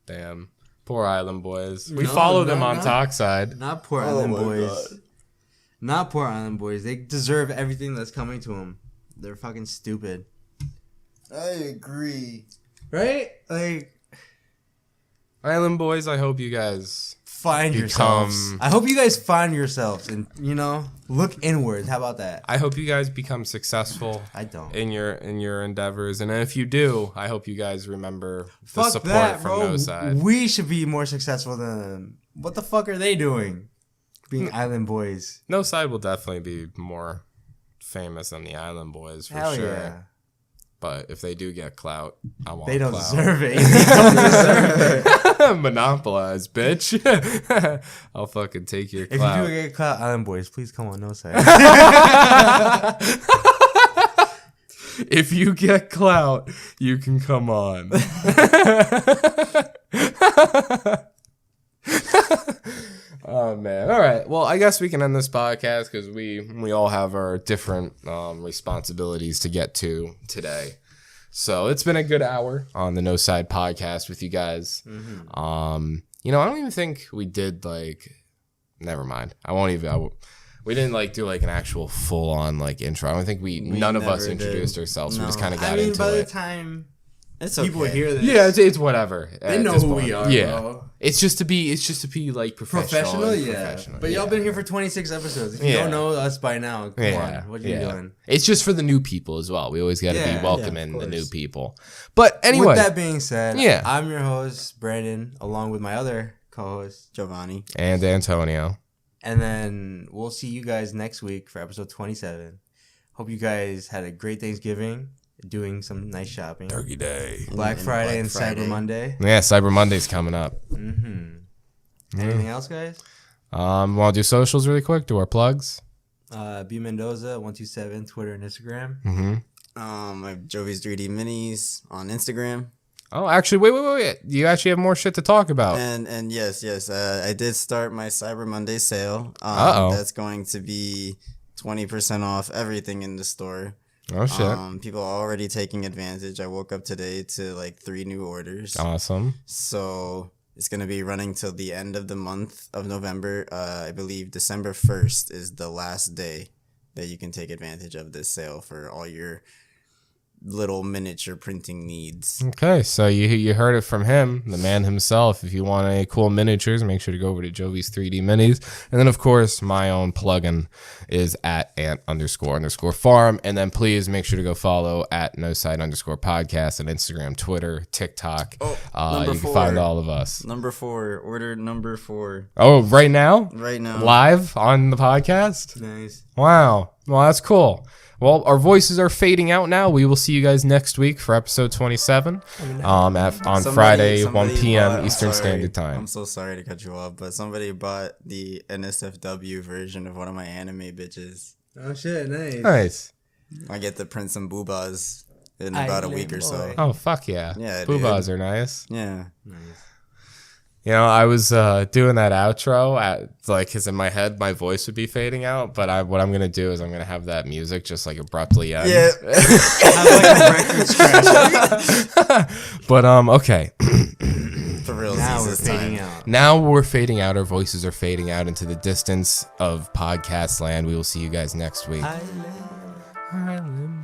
Damn. Poor Island Boys. We follow them on Talkside. Not poor Island Boys. God. Not poor Island Boys. They deserve everything that's coming to them. They're fucking stupid. I agree. Right? Like, Island Boys, I hope you guys find yourselves. I hope you guys find yourselves and, you know, look inward. How about that? I hope you guys become successful. I don't. In your endeavors. And if you do, I hope you guys remember the Fuck support that, from bro. Noside. We should be more successful than them. What the fuck are they doing? Being Island Boys. Noside will definitely be more famous than the Island Boys for Hell sure. Yeah. But if they do get clout, I want They don't clout. deserve it. They don't deserve it. Monopolize, bitch. I'll fucking take your clout. If you do get clout, Island Boys, please come on Noside. If you get clout, you can come on. Oh man! All right. Well, I guess we can end this podcast because we all have our different responsibilities to get to today. So it's been a good hour on the Noside podcast with you guys. Mm-hmm. You know, I don't even think we did never mind. I won't even. We didn't do an actual full on intro. I don't think none of us introduced ourselves. No. We just kind of got into it. By the time people okay. hear this, yeah, it's whatever. They know who we are. Yeah, bro. it's just to be professional. Yeah. But y'all been here for 26 episodes. If you don't know us by now, come on, what are you doing? It's just for the new people as well. We always got to be welcoming the new people. But anyway, with that being said, I'm your host Brandon, along with my other co-host Giovanni and Antonio. And then we'll see you guys next week for episode 27. Hope you guys had a great Thanksgiving, doing some nice shopping. Turkey Day. Black Friday and Cyber Monday. Yeah, Cyber Monday's coming up. Mm-hmm. Anything else, guys? Want to do socials really quick? Do our plugs? B Mendoza 127, Twitter and Instagram. Mm-hmm. I have Jovi's 3D Minis on Instagram. Oh, actually, wait. You actually have more shit to talk about. And yes. I did start my Cyber Monday sale. That's going to be 20% off everything in the store. Oh, shit. People are already taking advantage. I woke up today to 3 new orders. Awesome. So it's going to be running till the end of the month of November. I believe December 1st is the last day that you can take advantage of this sale for all your little miniature printing needs. Okay, so you heard it from him, the man himself. If you want any cool miniatures, make sure to go over to Jovi's 3D Minis. And then, of course, my own plugin is at ant__farm. And then please make sure to go follow at noside_podcast on Instagram, Twitter, TikTok. You can find all of us. Number 4. Order number 4. Oh, right now? Right now. Live on the podcast? Nice. Wow. Well, that's cool. Well, our voices are fading out now. We will see you guys next week for episode 27 on Friday, 1 p.m. Eastern Standard Time. I'm so sorry to cut you off, but somebody bought the NSFW version of one of my anime bitches. Oh, shit. Nice. I get to print some boobas in about a week or so. Oh, fuck yeah. Yeah, boobas are nice. Yeah. Nice. You know, I was doing that outro because in my head my voice would be fading out, but what I'm gonna do is I'm gonna have that music just abruptly end. Yeah. Have a record scratch. But okay. For real, now we're fading out. Now we're fading out. Our voices are fading out into the distance of podcast land. We will see you guys next week. Island.